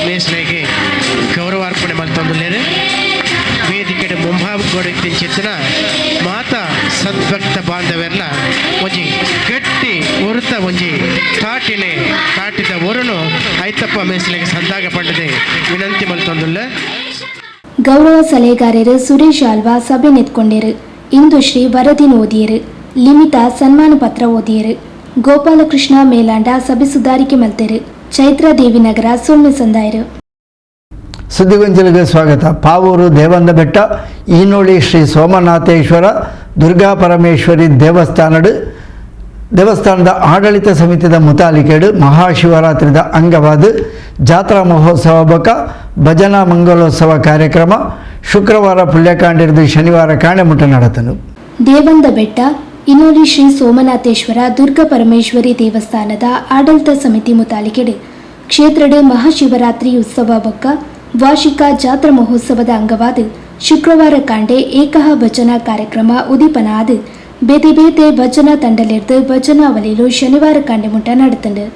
ಮೇಸ್ಲೆಗೆ ಗೌರವಾರ್ಪಣೆ ಮಲ್ತೊಂದುಲ್ಲೇರು. ವೇದಿಕೆಯ ಮುಂಭಾಗಗೊಳಿತ್ತಿನ ಮಾತಾ ಸದ್ಭಕ್ತ ಬಾಂಧವೆಲ್ಲ ಒಂಜಿ ಗಟ್ಟಿ ಒರುತ ಒಂಜಿ ಕಾಟಿದ ಒರುನು ಐತಪ್ಪ ಮೇಸ್ಲೆಗೆ ಸಂದಾಗ ಪಂಡದೆ ವಿನಂತಿ ಮಲ್ತೊಂದುಲ್ಲ. ಗೌರವ ಸಲಹೆಗಾರರು ಸುರೇಶ್ ಆಲ್ವಾ ಸಭೆ ನೆತ್ಕೊಂಡರು. ಇಂದುಶ್ರೀ ವರದಿ ಓದಿಯರು, ಲಿಮಿತಾ ಸನ್ಮಾನ ಪತ್ರ ಓದಿಯರು, ಗೋಪಾಲಕೃಷ್ಣ ಮೇಲಾಂಡ ಸಭೆ ಸುಧಾರಿಕೆ ಮಲ್ತೆರು, ಚೈತ್ರ ದೇವಿನಗರ ಸುಳ್ಳು ಸಂದಾಯರು. ಸುದ್ದಿಗೊಂಚಲಿಗೆ ಸ್ವಾಗತ. ಪಾವೂರು ದೇವಂದ ಬೆಟ್ಟ ಈನೋಳಿ ಶ್ರೀ ಸೋಮನಾಥೇಶ್ವರ ದುರ್ಗಾ ಪರಮೇಶ್ವರಿ ದೇವಸ್ಥಾನದ ಆಡಳಿತ ಸಮಿತಿಯ ಮುತಾಲಿಕೆಡು ಮಹಾಶಿವರಾತ್ರಿದ ಅಂಗವಾದ ಜಾತ್ರಾ ಮಹೋತ್ಸವ ಬಕ ಭಜನಾ ಮಂಗಲೋತ್ಸವ ಕಾರ್ಯಕ್ರಮ ಶುಕ್ರವಾರ ಪುಣ್ಯಕಾಂಡಿರ್ದು ಶನಿವಾರ ಕಾಣೆಮುಟ್ಟ ನಡೆತನು. ದೇವಂದ ಬೆಟ್ಟ ಇನೋಲಿ ಶ್ರೀ ಸೋಮನಾಥೇಶ್ವರ ದುರ್ಗಾ ಪರಮೇಶ್ವರಿ ದೇವಸ್ಥಾನದ ಆಡಳಿತ ಸಮಿತಿ ಮುತಾಲಿಕೆಡು ಕ್ಷೇತ್ರದ ಮಹಾಶಿವರಾತ್ರಿ ಉತ್ಸವ ಬೊಕ್ಕ ವಾರ್ಷಿಕ ಜಾತ್ರಾ ಮಹೋತ್ಸವದ ಅಂಗವಾದ ಶುಕ್ರವಾರ ಕಾಂಡೆ ಏಕಹ ಭಜನಾ ಕಾರ್ಯಕ್ರಮ ಉದೀಪನಾದ ಬೇತೆ ಬೇತೆ ಭಜನಾ ತಂಡಲಿರ್ದು ಭಜನಾ ವಲಿಲು ಶನಿವಾರ ಕಾಂಡೆ ಮುಟ್ಟ ನಡೆತಂಡು.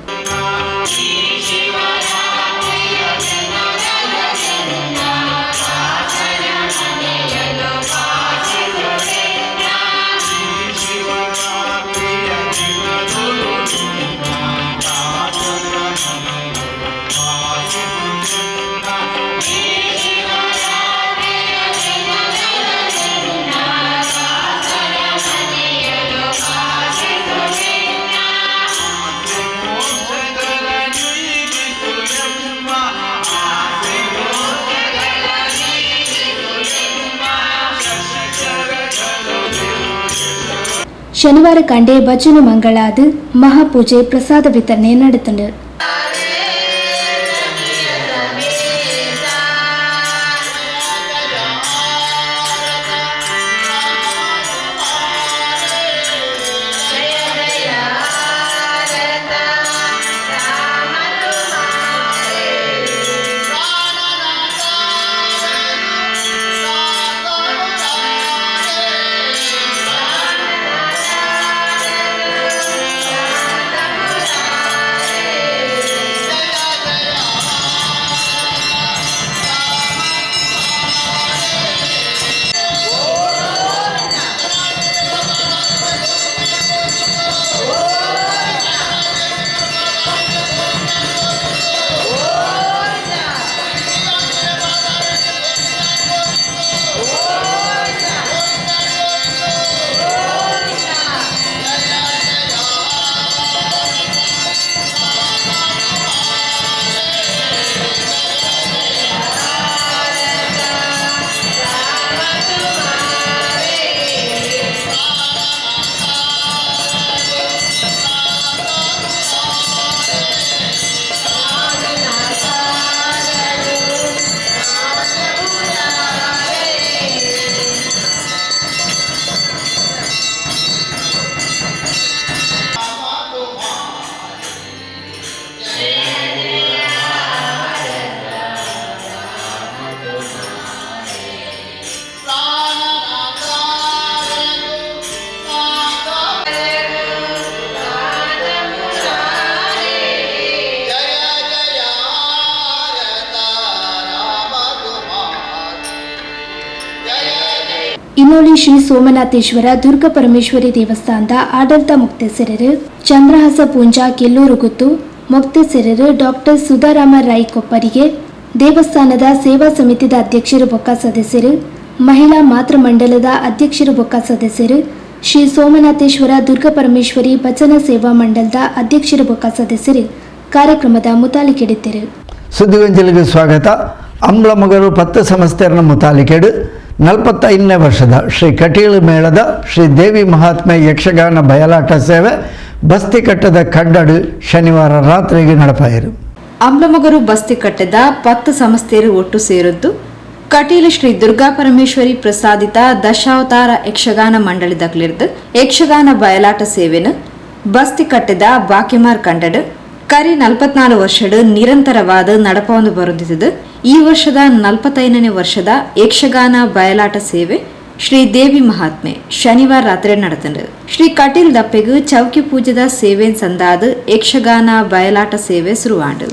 ಶನಿವಾರ ಕಾಂಡೆ ಭಜನೆ ಮಂಗಳಾದ ಮಹಾಪೂಜೆ ಪ್ರಸಾದ ವಿತರಣೆ ನಡೆತಂಡು. ಇನ್ನೋಳಿ ಶ್ರೀ ಸೋಮನಾಥೇಶ್ವರ ದುರ್ಗಾ ಪರಮೇಶ್ವರಿ ದೇವಸ್ಥಾನದ ಆಡಳಿತ ಮುಕ್ತೇಸರರು ಚಂದ್ರಹಾಸ ಪೂಂಜಾ ಕೆಲ್ಲೂರು ಗುತ್ತು ಮುಕ್ತೇಸರರು ಡಾಕ್ಟರ್ ಸುಧಾರಾಮ ರಾಯ್ ಕೊಪ್ಪರಿಗೆ, ದೇವಸ್ಥಾನದ ಸೇವಾ ಸಮಿತಿದ ಅಧ್ಯಕ್ಷರು ಬೊಕ್ಕ ಸದಸ್ಯರು, ಮಹಿಳಾ ಮಾತೃ ಮಂಡಲದ ಅಧ್ಯಕ್ಷರು ಬೊಕ್ಕ ಸದಸ್ಯರು, ಶ್ರೀ ಸೋಮನಾಥೇಶ್ವರ ದುರ್ಗಾ ಪರಮೇಶ್ವರಿ ಭಜನಾ ಸೇವಾ ಮಂಡಲದ ಅಧ್ಯಕ್ಷರು ಬೊಕ್ಕ ಸದಸ್ಯರು ಕಾರ್ಯಕ್ರಮದ ಮುತಾಲಿಕೆಡಿದ್ದರು. ಸುದ್ದಿಗೊಂಚಲಿಗೆ ಸ್ವಾಗತ. ಅಂಬ್ಲಮಗರು 10 ಸಂಸ್ಥೆಯ ಮುತಾಲಿಕೆಡು 45ನೇ ವರ್ಷದ ಶ್ರೀ ಕಟೀಲು ಮೇಳದ ಶ್ರೀ ದೇವಿ ಮಹಾತ್ಮೆ ಯಕ್ಷಗಾನ ಬಯಲಾಟ ಸೇವೆ ಬಸ್ತಿಕಟ್ಟದ ಕಡ್ಡಡು ಶನಿವಾರ ರಾತ್ರಿಗೆ ನಡಪಾಯಿರು. ಅಂಬ್ಲಮಗರು ಬಸ್ತಿಕಟ್ಟದ 10 ಸಂಸ್ಥೆಯರು ಒಟ್ಟು ಸೇರಿದ್ದು ಕಟೀಲು ಶ್ರೀ ದುರ್ಗಾ ಪರಮೇಶ್ವರಿ ಪ್ರಸಾದಿತ ದಶಾವತಾರ ಯಕ್ಷಗಾನ ಮಂಡಳಿದಕ್ಲಿರ್ದು ಯಕ್ಷಗಾನ ಬಯಲಾಟ ಸೇವೆನು ಬಸ್ತಿಕಟ್ಟದ ಬಾಕಿಮಾರ್ ಕಂಡಡು ಕರಿ 44 ವರ್ಷದ ನಿರಂತರವಾದ ನಡಪೊಂದು ಬರುತ್ತಿದ್ದು ಈ ವರ್ಷದ 45ನೇ ವರ್ಷದ ಯಕ್ಷಗಾನ ಬಯಲಾಟ ಸೇವೆ ಶ್ರೀ ದೇವಿ ಮಹಾತ್ಮೆ ಶನಿವಾರ ರಾತ್ರಿ ನಡೆತಂಡು. ಶ್ರೀ ಕಟೀಲ್ ದಪ್ಪೆಗೂ ಚೌಕಿ ಪೂಜದ ಸೇವೆ ಸಂದಾದ ಯಕ್ಷಗಾನ ಬಯಲಾಟ ಸೇವೆ ಶುರುವಾಂಡು.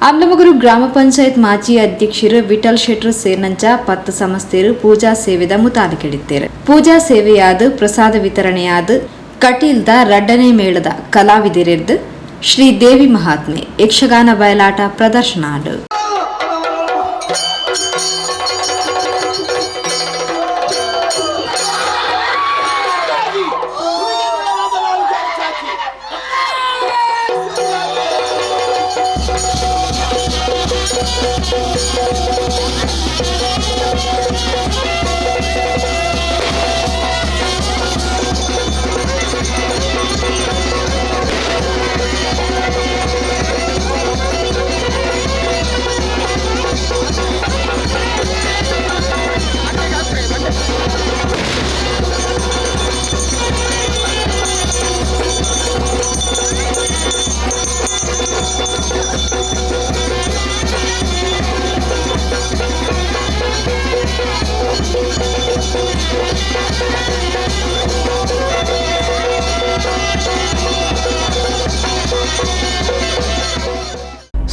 ಅಮ್ಲಮಗರು ಗ್ರಾಮ ಪಂಚಾಯತ್ ಮಾಜಿ ಅಧ್ಯಕ್ಷರು ವಿಠಲ್ ಶೆಟ್ರು ಸೇರ್ನಂಚ 10 ಸಂಸ್ಥೆರು ಪೂಜಾ ಸೇವೆದ ಮುತಾಲಿಕೆಡಿದ್ದೇರು. ಪೂಜಾ ಸೇವೆಯಾದ ಪ್ರಸಾದ ವಿತರಣೆಯಾದ ಕಟೀಲ್ದ ರಡ್ಡನೇ ಮೇಳದ ಕಲಾವಿದರಿರ್ದು ಶ್ರೀ ದೇವಿ ಮಹಾತ್ಮೆ ಯಕ್ಷಗಾನ ಬಯಲಾಟ ಪ್ರದರ್ಶನ ಆಡು.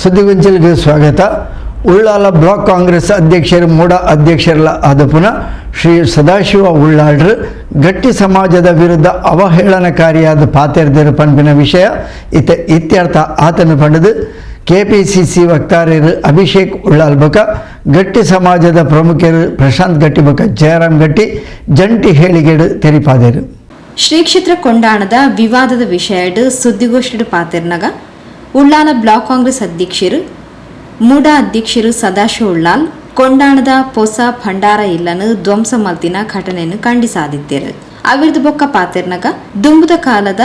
ಸುದ್ದಿಗೊಂಚಲಿಗೆ ಸ್ವಾಗತ. ಉಳ್ಳಾಲ ಬ್ಲಾಕ್ ಕಾಂಗ್ರೆಸ್ ಅಧ್ಯಕ್ಷರು ಮೂಡ ಅಧ್ಯಕ್ಷರಲ್ಲ ಆದ ಪುನಃ ಶ್ರೀ ಸದಾಶಿವ ಉಳ್ಳಾಳ್ರು ಗಟ್ಟಿ ಸಮಾಜದ ವಿರುದ್ಧ ಅವಹೇಳನಕಾರಿಯಾದ ಪಾತೆರ್ದರು ಪಂಪಿನ ವಿಷಯ ಇತ್ಯರ್ಥ ಆತನು ಪಡೆದು ಕೆಪಿಸಿಸಿ ವಕ್ತಾರರು ಅಭಿಷೇಕ್ ಉಳ್ಳಾಲ್ ಬಕ ಗಟ್ಟಿ ಸಮಾಜದ ಪ್ರಮುಖರು ಪ್ರಶಾಂತ್ ಗಟ್ಟಿ ಬಕ ಜಯರಾಮ್ ಗಟ್ಟಿ ಜಂಟಿ ಹೇಳಿಕೆಡು ತೆರಿಪಾದರು. ಶ್ರೀ ಕ್ಷೇತ್ರ ಕೊಂಡಾಣದ ವಿವಾದದ ವಿಷಯ ಸುದ್ದಿಗೋಷ್ಠಿ ಪಾತೆರ್ನಗ ಉಳ್ಳಾಲ ಬ್ಲಾಕ್ ಕಾಂಗ್ರೆಸ್ ಅಧ್ಯಕ್ಷರು ಮೂಡ ಅಧ್ಯಕ್ಷರು ಸದಾಶಿವ ಉಳ್ಳಾಲ್ ಕೊಂಡಾಣದ ಹೊಸ ಭಂಡಾರ ಇಲ್ಲನು ಧ್ವಂಸ ಮಲ್ತಿನ ಘಟನೆಯನ್ನು ಖಂಡಿಸಾದಿದ್ದೇರು. ಅವಿರ್ದು ಬೊಕ್ಕ ಪಾತೆರ್ನಗ ದುಂಬುದ ಕಾಲದ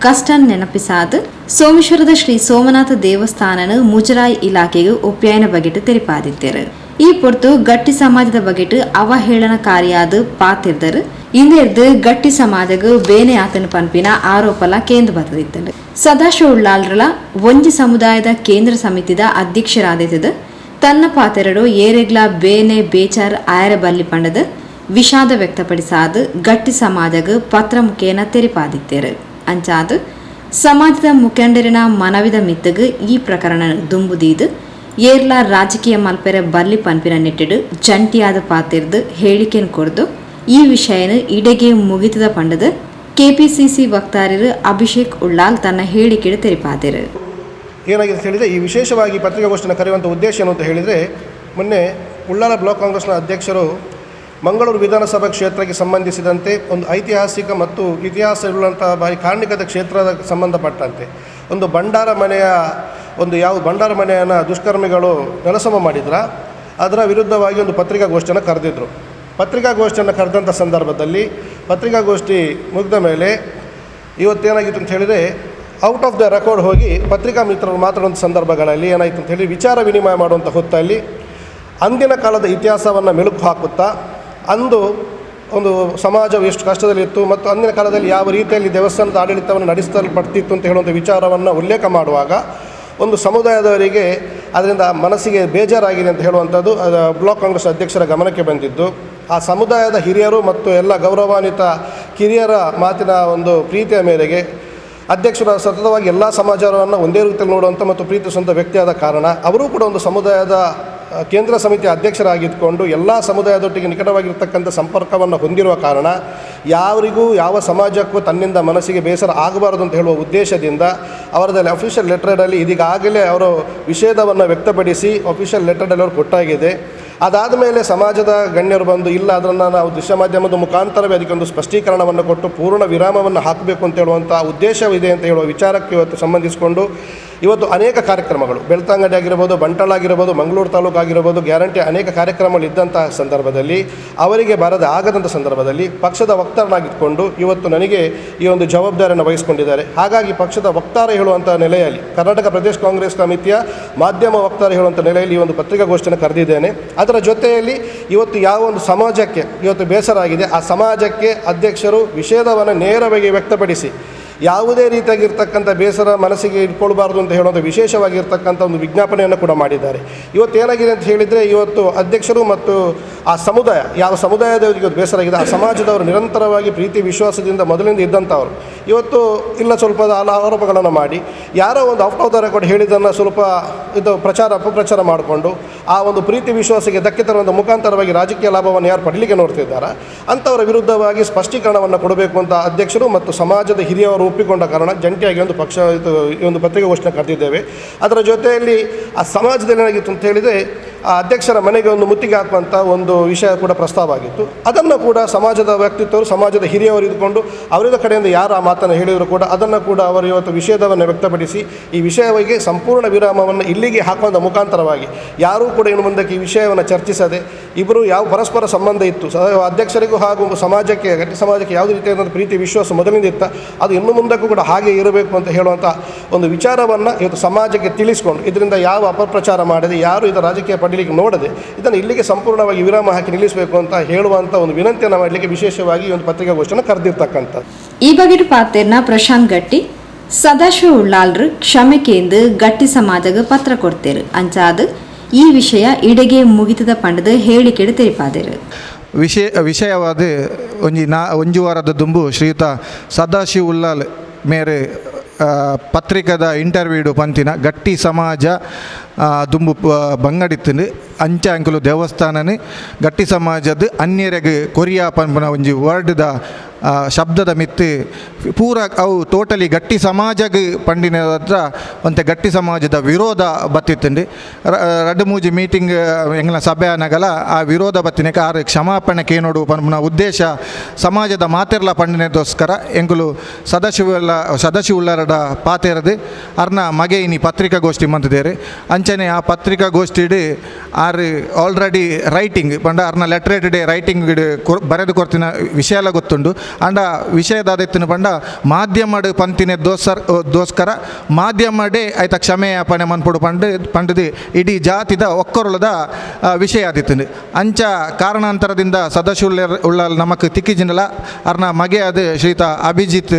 ಕಷ್ಟ ನೆನಪಿಸಾದ ಸೋಮೇಶ್ವರದ ಶ್ರೀ ಸೋಮನಾಥ ದೇವಸ್ಥಾನನು ಮುಜರಾಯಿ ಇಲಾಖೆಗೆ ಒಪ್ಯಾಯನ ಬಗೆಟ್ ತೆರಿಪಾದಿದ್ದೇರು. ಈ ಪೊರ್ತು ಗಟ್ಟಿ ಸಮಾಜದ ಬಗೆಟ್ ಅವಹೇಳನಕಾರಿಯಾದ ಪಾತಿರ್ದರು ಇಂದಿರ್ದು ಗಟ್ಟಿ ಸಮಾಜಗೂ ಬೇನೆ ಆತನ ಪಂಪಿನ ಆರೋಪಲ ಕೇಂದ್ರ ಬತ್ತದಿದ್ದರು. ಸದಾಶಿವ ಉಳ್ಳಾಲ್ರಲ ಒಂಜಿ ಸಮುದಾಯದ ಕೇಂದ್ರ ಸಮಿತಿದ ಅಧ್ಯಕ್ಷರಾದಿದ್ದ ತನ್ನ ಪಾತೆರಡು ಏರೆಗ್ಲ ಬೇನೆ ಬೇಚಾರ್ ಆಯರ ಬಲ್ಲಿ ಪಂಡದ ವಿಷಾದ ವ್ಯಕ್ತಪಡಿಸಾದ ಗಟ್ಟಿ ಸಮಾಜಗೂ ಪತ್ರ ಮುಖೇನ ತೆರಿಪಾದಿದ್ದೇರು. ಅಂಚಾದ ಸಮಾಜದ ಮುಖಂಡರಿನ ಮನವಿದ ಮಿತ್ತಗ ಈ ಪ್ರಕರಣ ದುಂಬುದೀದು ಏರ್ಲ ರಾಜಕೀಯ ಮಲ್ಪೆರೆ ಬಲ್ಲಿ ಪಂಪಿನ ನೆಟ್ಟಿಡು ಜಂಟಿಯಾದ ಪಾತಿರ್ದು ಹೇಳಿಕೆಯನ್ನು ಕೊಡ್ದು ಈ ವಿಷಯನ ಇಡೆಗೆ ಮುಗಿತದ ಪಂಡದ ಕೆಪಿಸಿಸಿ ವಕ್ತಾರರು ಅಭಿಷೇಕ್ ಉಳ್ಳಾಲ್ ತನ್ನ ಹೇಳಿಕೆಗೆ ತೆರಿಪಾದರು. ಏನಾಗಿದೆ ಅಂತ ಹೇಳಿದರೆ, ಈ ವಿಶೇಷವಾಗಿ ಪತ್ರಿಕಾಗೋಷ್ಠಿಯನ್ನು ಕರೆಯುವಂಥ ಉದ್ದೇಶ ಏನು ಅಂತ ಹೇಳಿದರೆ, ಮೊನ್ನೆ ಉಳ್ಳಾಲ ಬ್ಲಾಕ್ ಕಾಂಗ್ರೆಸ್ನ ಅಧ್ಯಕ್ಷರು ಮಂಗಳೂರು ವಿಧಾನಸಭಾ ಕ್ಷೇತ್ರಕ್ಕೆ ಸಂಬಂಧಿಸಿದಂತೆ ಒಂದು ಐತಿಹಾಸಿಕ ಮತ್ತು ಇತಿಹಾಸವುಳ್ಳಂಥ ಭಾರಿ ಕಾರ್ಣಿಕದ ಕ್ಷೇತ್ರದ ಸಂಬಂಧಪಟ್ಟಂತೆ ಒಂದು ಭಂಡಾರ ಮನೆಯನ್ನು ದುಷ್ಕರ್ಮಿಗಳು ನೆಲಸಮ ಮಾಡಿದ್ರ ಅದರ ವಿರುದ್ಧವಾಗಿ ಒಂದು ಪತ್ರಿಕಾಗೋಷ್ಠಿಯನ್ನು ಕರೆದಿದ್ದರು. ಪತ್ರಿಕಾಗೋಷ್ಠಿಯನ್ನು ಕರೆದಂಥ ಸಂದರ್ಭದಲ್ಲಿ ಪತ್ರಿಕಾಗೋಷ್ಠಿ ಮುಗಿದ ಮೇಲೆ ಇವತ್ತೇನಾಗಿತ್ತು ಅಂತ ಹೇಳಿದರೆ, ಔಟ್ ಆಫ್ ದ ರೆಕಾರ್ಡ್ ಹೋಗಿ ಪತ್ರಿಕಾ ಮಿತ್ರರು ಮಾತಾಡುವಂಥ ಸಂದರ್ಭಗಳಲ್ಲಿ ಏನಾಯಿತು ಅಂತ ಹೇಳಿ ವಿಚಾರ ವಿನಿಮಯ ಮಾಡುವಂಥ ಹೊತ್ತಲ್ಲಿ ಅಂದಿನ ಕಾಲದ ಇತಿಹಾಸವನ್ನು ಮೆಲುಕು ಹಾಕುತ್ತಾ ಅಂದು ಒಂದು ಸಮಾಜವು ಎಷ್ಟು ಕಷ್ಟದಲ್ಲಿತ್ತು ಮತ್ತು ಅಂದಿನ ಕಾಲದಲ್ಲಿ ಯಾವ ರೀತಿಯಲ್ಲಿ ದೇವಸ್ಥಾನದ ಆಡಳಿತವನ್ನು ನಡೆಸಲ್ಪಡ್ತಿತ್ತು ಅಂತ ಹೇಳುವಂಥ ವಿಚಾರವನ್ನು ಉಲ್ಲೇಖ ಮಾಡುವಾಗ ಒಂದು ಸಮುದಾಯದವರಿಗೆ ಅದರಿಂದ ಮನಸ್ಸಿಗೆ ಬೇಜಾರಾಗಿದೆ ಅಂತ ಹೇಳುವಂಥದ್ದು ಬ್ಲಾಕ್ ಕಾಂಗ್ರೆಸ್ ಅಧ್ಯಕ್ಷರ ಗಮನಕ್ಕೆ ಬಂದಿದ್ದು, ಆ ಸಮುದಾಯದ ಹಿರಿಯರು ಮತ್ತು ಎಲ್ಲ ಗೌರವಾನ್ವಿತ ಕಿರಿಯರ ಮಾತಿನ ಒಂದು ಪ್ರೀತಿಯ ಮೇರೆಗೆ ಅಧ್ಯಕ್ಷರು ಸತತವಾಗಿ ಎಲ್ಲ ಸಮಾಜವನ್ನು ಒಂದೇ ರೀತಿಯಲ್ಲಿ ನೋಡುವಂಥ ಮತ್ತು ಪ್ರೀತಿಸುವಂಥ ವ್ಯಕ್ತಿಯಾದ ಕಾರಣ ಅವರು ಕೂಡ ಒಂದು ಸಮುದಾಯದ ಕೇಂದ್ರ ಸಮಿತಿಯ ಅಧ್ಯಕ್ಷರಾಗಿದ್ದುಕೊಂಡು ಎಲ್ಲ ಸಮುದಾಯದೊಟ್ಟಿಗೆ ನಿಕಟವಾಗಿರ್ತಕ್ಕಂಥ ಸಂಪರ್ಕವನ್ನು ಹೊಂದಿರುವ ಕಾರಣ ಯಾರಿಗೂ ಯಾವ ಸಮಾಜಕ್ಕೂ ತನ್ನಿಂದ ಮನಸ್ಸಿಗೆ ಬೇಸರ ಆಗಬಾರದು ಅಂತ ಹೇಳುವ ಉದ್ದೇಶದಿಂದ ಅವರದಲ್ಲಿ ಅಫಿಷಿಯಲ್ ಲೆಟರ್ಡಲ್ಲಿ ಇದೀಗಾಗಲೇ ಅವರು ವಿಷೇದವನ್ನು ವ್ಯಕ್ತಪಡಿಸಿ ಅಫಿಷಿಯಲ್ ಲೆಟರ್ಡಲ್ಲಿ ಅವರು ಕೊಟ್ಟಾಗಿದೆ. ಅದಾದ ಮೇಲೆ ಸಮಾಜದ ಗಣ್ಯರು ಬಂದು ಇಲ್ಲ ಅದನ್ನು ನಾವು ದೃಶ್ಯ ಮಾಧ್ಯಮದ ಮುಖಾಂತರವೇ ಅದಕ್ಕೊಂದು ಸ್ಪಷ್ಟೀಕರಣವನ್ನು ಕೊಟ್ಟು ಪೂರ್ಣ ವಿರಾಮವನ್ನು ಹಾಕಬೇಕು ಅಂತ ಹೇಳುವಂಥ ಉದ್ದೇಶವಿದೆ ಅಂತ ಹೇಳುವ ವಿಚಾರಕ್ಕೆ ಇವತ್ತು ಸಂಬಂಧಿಸಿಕೊಂಡು ಇವತ್ತು ಅನೇಕ ಕಾರ್ಯಕ್ರಮಗಳು ಬೆಳ್ತಂಗಡಿ ಆಗಿರ್ಬೋದು, ಬಂಟ್ವಾಳ ಆಗಿರ್ಬೋದು, ಮಂಗಳೂರು ತಾಲೂಕು ಆಗಿರ್ಬೋದು, ಗ್ಯಾರಂಟಿ ಅನೇಕ ಕಾರ್ಯಕ್ರಮಗಳು ಇದ್ದಂತಹ ಸಂದರ್ಭದಲ್ಲಿ ಅವರಿಗೆ ಆಗದಂಥ ಸಂದರ್ಭದಲ್ಲಿ ಪಕ್ಷದ ವಕ್ತಾರನಾಗಿದ್ದುಕೊಂಡು ಇವತ್ತು ನನಗೆ ಈ ಒಂದು ಜವಾಬ್ದಾರಿಯನ್ನು ವಹಿಸಿಕೊಂಡಿದ್ದಾರೆ. ಹಾಗಾಗಿ ಪಕ್ಷದ ವಕ್ತಾರ ಹೇಳುವಂಥ ನೆಲೆಯಲ್ಲಿ ಕರ್ನಾಟಕ ಪ್ರದೇಶ ಕಾಂಗ್ರೆಸ್ ಸಮಿತಿಯ ಮಾಧ್ಯಮ ವಕ್ತಾರ ಹೇಳುವಂಥ ನೆಲೆಯಲ್ಲಿ ಈ ಒಂದು ಪತ್ರಿಕಾಗೋಷ್ಠಿಯನ್ನು ಕರೆದಿದ್ದೇನೆ. ಅದರ ಜೊತೆಯಲ್ಲಿ ಇವತ್ತು ಯಾವ ಒಂದು ಸಮಾಜಕ್ಕೆ ಇವತ್ತು ಬೇಸರ ಆಗಿದೆ ಆ ಸಮಾಜಕ್ಕೆ ಅಧ್ಯಕ್ಷರು ವಿಷೇದವನ್ನು ನೇರವಾಗಿ ವ್ಯಕ್ತಪಡಿಸಿ ಯಾವುದೇ ರೀತಿಯಾಗಿರ್ತಕ್ಕಂಥ ಬೇಸರ ಮನಸ್ಸಿಗೆ ಇಟ್ಕೊಳ್ಬಾರ್ದು ಅಂತ ಹೇಳುವಂಥ ವಿಶೇಷವಾಗಿರ್ತಕ್ಕಂಥ ಒಂದು ವಿಜ್ಞಾಪನೆಯನ್ನು ಕೂಡ ಮಾಡಿದ್ದಾರೆ. ಇವತ್ತೇನಾಗಿದೆ ಅಂತ ಹೇಳಿದರೆ, ಇವತ್ತು ಅಧ್ಯಕ್ಷರು ಮತ್ತು ಆ ಸಮುದಾಯ, ಯಾವ ಸಮುದಾಯದವರಿಗೆ ಬೇಸರ ಆಗಿದೆ, ಆ ಸಮಾಜದವರು ನಿರಂತರವಾಗಿ ಪ್ರೀತಿ ವಿಶ್ವಾಸದಿಂದ ಮೊದಲಿಂದ ಇದ್ದಂಥವ್ರು ಇವತ್ತು ಇಲ್ಲ ಸ್ವಲ್ಪ ಆರೋಪಗಳನ್ನು ಮಾಡಿ ಯಾರೋ ಒಂದು ಔಟ್ ಆಫ್ ದ ರೆಕಾರ್ಡ್ ಹೇಳಿದ್ದನ್ನು ಸ್ವಲ್ಪ ಇದು ಅಪಪ್ರಚಾರ ಮಾಡಿಕೊಂಡು ಆ ಒಂದು ಪ್ರೀತಿ ವಿಶ್ವಾಸಕ್ಕೆ ಧಕ್ಕೆ ತರುವಂಥ ಮುಖಾಂತರವಾಗಿ ರಾಜಕೀಯ ಲಾಭವನ್ನು ಯಾರು ಪಡಲಿಕ್ಕೆ ನೋಡ್ತಿದ್ದಾರೆ ಅಂಥವರ ವಿರುದ್ಧವಾಗಿ ಸ್ಪಷ್ಟೀಕರಣವನ್ನು ಕೊಡಬೇಕು ಅಂತ ಅಧ್ಯಕ್ಷರು ಮತ್ತು ಸಮಾಜದ ಹಿರಿಯವರು ಒಪ್ಪಿಕೊಂಡ ಕಾರಣ ಜಂಟಿಯಾಗಿ ಒಂದು ಈ ಒಂದು ಪತ್ರಿಕಾಗೋಷ್ಠಿಯನ್ನು ಕರೆದಿದ್ದೇವೆ. ಅದರ ಜೊತೆಯಲ್ಲಿ ಆ ಸಮಾಜದಲ್ಲಿ ಏನಾಗಿತ್ತು ಅಂತ ಹೇಳಿದರೆ, ಆ ಅಧ್ಯಕ್ಷರ ಮನೆಗೆ ಒಂದು ಮುತ್ತಿಗೆ ಹಾಕುವಂಥ ಒಂದು ವಿಷಯ ಕೂಡ ಪ್ರಸ್ತಾವ ಆಗಿತ್ತು. ಅದನ್ನು ಕೂಡ ಸಮಾಜದ ವ್ಯಕ್ತಿತ್ವರು, ಸಮಾಜದ ಹಿರಿಯವರು ಇದ್ದುಕೊಂಡು ಅವರಿದ ಕಡೆಯಿಂದ ಯಾರು ಆ ಮಾತನ್ನು ಹೇಳಿದರೂ ಕೂಡ ಅದನ್ನು ಕೂಡ ಅವರು ಇವತ್ತು ವಿಷಯವನ್ನು ವ್ಯಕ್ತಪಡಿಸಿ ಈ ವಿಷಯವಾಗಿ ಸಂಪೂರ್ಣ ವಿರಾಮವನ್ನು ಇಲ್ಲಿಗೆ ಹಾಕುವಂಥ ಮುಖಾಂತರವಾಗಿ ಯಾರೂ ಕೂಡ ಇನ್ನು ಮುಂದಕ್ಕೆ ಈ ವಿಷಯವನ್ನು ಚರ್ಚಿಸದೆ ಇಬ್ಬರು ಯಾವ ಪರಸ್ಪರ ಸಂಬಂಧ ಇತ್ತು, ಅಧ್ಯಕ್ಷರಿಗೂ ಹಾಗೂ ಸಮಾಜಕ್ಕೆ, ಗಟ್ಟಿ ಸಮಾಜಕ್ಕೆ ಯಾವುದೇ ರೀತಿಯಾದ ಪ್ರೀತಿ ವಿಶ್ವಾಸ ಮೊದಲಿಂದ ಇತ್ತ ಅದು ಇನ್ನು ಮುಂದಕ್ಕೂ ಕೂಡ ಹಾಗೆ ಇರಬೇಕು ಅಂತ ಹೇಳುವಂಥ ಒಂದು ವಿಚಾರವನ್ನು ಇವತ್ತು ಸಮಾಜಕ್ಕೆ ತಿಳಿಸ್ಕೊಂಡು ಇದರಿಂದ ಯಾವ ಅಪಪ್ರಚಾರ ಮಾಡದೆ ಯಾರು ಇದರ ರಾಜಕೀಯ ಪಡಲಿಕ್ಕೆ ನೋಡದೆ ಇದನ್ನು ಇಲ್ಲಿಗೆ ಸಂಪೂರ್ಣವಾಗಿ ವಿರಾಮ ಹಾಕಿ ನಿಲ್ಲಿಸಬೇಕು ಅಂತ ಹೇಳುವಂಥ ಒಂದು ವಿನಂತಿಯನ್ನು ಮಾಡಲಿಕ್ಕೆ ವಿಶೇಷವಾಗಿ ಈ ಒಂದು ಪತ್ರಿಕಾಗೋಷ್ಠಿಯನ್ನು ಕರೆದಿರ್ತಕ್ಕಂಥದ್ದು. ಈ ಬಗ್ಗೆ ಪಾತೆರ್ನ ಪ್ರಶಾಂತ್ ಗಟ್ಟಿ ಸದಾಶಿವ ಉಳ್ಳಾಲ್ರು ಕ್ಷಮೆಕೆಂದು ಗಟ್ಟಿ ಸಮಾಜಗೆ ಪತ್ರ ಕೊಡ್ತೇರು ಅಂಚಾದ ಈ ವಿಷಯ ಇಡೆಗೆ ಮುಗಿತದ ಪಂಡದ ಹೇಳಿಕೆಡು ತೆರಿಪಾದೇರು. ವಿಷಯವಾದ ಒಂಜಿ ವಾರದ ದುಂಬು ಶ್ರೀಯುತ ಸದಾಶಿವ ಉಳ್ಳಾಲ್ ಮೇರೆ ಪತ್ರಿಕದ ಇಂಟರ್ವ್ಯೂಡು ಪಂತಿನ ಗಟ್ಟಿ ಸಮಾಜ ದುಂಬು ಬಂಗಡಿತ್ತು ಅಂಚ ಅಂಕಲು ದೇವಸ್ಥಾನನ ಗಟ್ಟಿ ಸಮಾಜದ ಅನ್ಯರಿಗೆ ಕೊರಿಯಾ ಪಂಪನ ಒಂಜಿ ವರ್ಡ್ದ ಶಬ್ದದ ಮಿತ್ತು ಪೂರ ಅವು ಟೋಟಲಿ ಗಟ್ಟಿ ಸಮಾಜಗೆ ಪಂಡಿನ ಹತ್ರ ಒಂತೆ ಗಟ್ಟಿ ಸಮಾಜದ ವಿರೋಧ ಬತ್ತಿತ್ತಂಡು ರಡ್ಡು ಮೂಜಿ ಮೀಟಿಂಗ್ ಎಂಗ್ಲ ಸಭೆ ಅನ್ನಗಲ ಆ ವಿರೋಧ ಬತ್ತಿನಕ್ಕೆ ಆರು ಕ್ಷಮಾಪಣೆ ಕೇನೋಡು ಪಂಪನ ಉದ್ದೇಶ ಸಮಾಜದ ಮಾತೆರ್ಲ ಪಂಡಿನದೋಸ್ಕರ ಎಂಕುಲು ಸದಾಶಿವುಳ್ಳಾರಡ ಪಾತೆರದು ಅರ್ನ ಮಗೆ ಇನಿ ಪತ್ರಿಕಾಗೋಷ್ಠಿ ಮಂತಿದ್ದೇರೆ ಅಂಚನೆ ಆ ಪತ್ರಿಕಾಗೋಷ್ಠಿಡು ಆರು ಆಲ್ರೆಡಿ ರೈಟಿಂಗ್ ಪಂಡ ಅರ್ನ ಲೆಟ್ರೇಟ್ ಡೇ ರೈಟಿಂಗ್ ಬರೆದು ಕೊಡ್ತಿನ ವಿಷಯ ಎಲ್ಲ ಗೊತ್ತುಂಡು ಅಂಡ ವಿಷಯದಾದೆತ್ತಿನ ಪಂಡ ಮಾಧ್ಯಮಡ್ ಪಂತಿನ ದೋಸ್ಕರ ಮಾಧ್ಯಮಡೇ ಆಯ್ತ ಕ್ಷಮೆಯಾಪಣೆ ಮನ್ಪುಡು ಪಂಡದು ಇಡೀ ಜಾತಿದ ಒಕ್ಕರುಳದ ವಿಷಯ ಆದಿತ್ತು ಅಂಚ ಕಾರಣಾಂತರದಿಂದ ಸದಾಶಿವ ಉಳ್ಳಾಲ್ ನಮಕ್ ತಿಕ್ಕಿಜಿನಲ ಅರ್ನ ಮಗೆ ಅದು ಶ್ರೀತ ಅಭಿಜಿತ್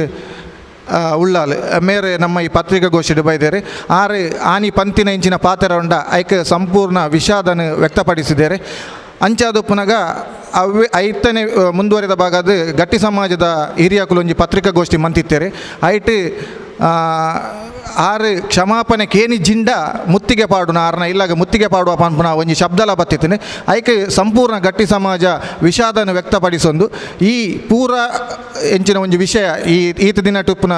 ಉಳ್ಳಾಲ್ ಮೇರೆ ನಮ್ಮ ಈ ಪತ್ರಿಕಾಗೋಷ್ಠಿ ಬೈದೇರೆ ಆರು ಆನಿ ಪಂತಿನ ಇಂಚಿನ ಪಾತ್ರ ಉಂಡ ಐಕೆ ಸಂಪೂರ್ಣ ವಿಷಾದನ ವ್ಯಕ್ತಪಡಿಸಿದ್ದಾರೆ. ಅಂಚಾದೊಪ್ಪುನಗ ಐತನೇ ಮುಂದುವರಿದ ಭಾಗದ ಗಟ್ಟಿ ಸಮಾಜದ ಹಿರಿಯಕುಲೊಂಜಿ ಪತ್ರಿಕಾಗೋಷ್ಠಿ ಮಂತಿತ್ತೇರೆ ಐಟ್ ಆರು ಕ್ಷಮಾಪಣೆ ಕೇನಿ ಜಿಂಡ ಮುತ್ತಿಗೆ ಪಾಡುನ ಆರ್ನ ಇಲ್ಲಾಗ ಮುತ್ತಿಗೆ ಪಾಡುವ ಪಂಪುನ ಒಂಜಿ ಶಬ್ದಲ ಬತ್ತಿತ್ತೇನೆ ಐಕೆ ಸಂಪೂರ್ಣ ಗಟ್ಟಿ ಸಮಾಜ ವಿಷಾದನ ವ್ಯಕ್ತಪಡಿಸೊಂದು ಈ ಪೂರ ಎಂಚಿನ ಒಂಜಿ ವಿಷಯ ಈತ ದಿನ ಟುಪ್ಪುನ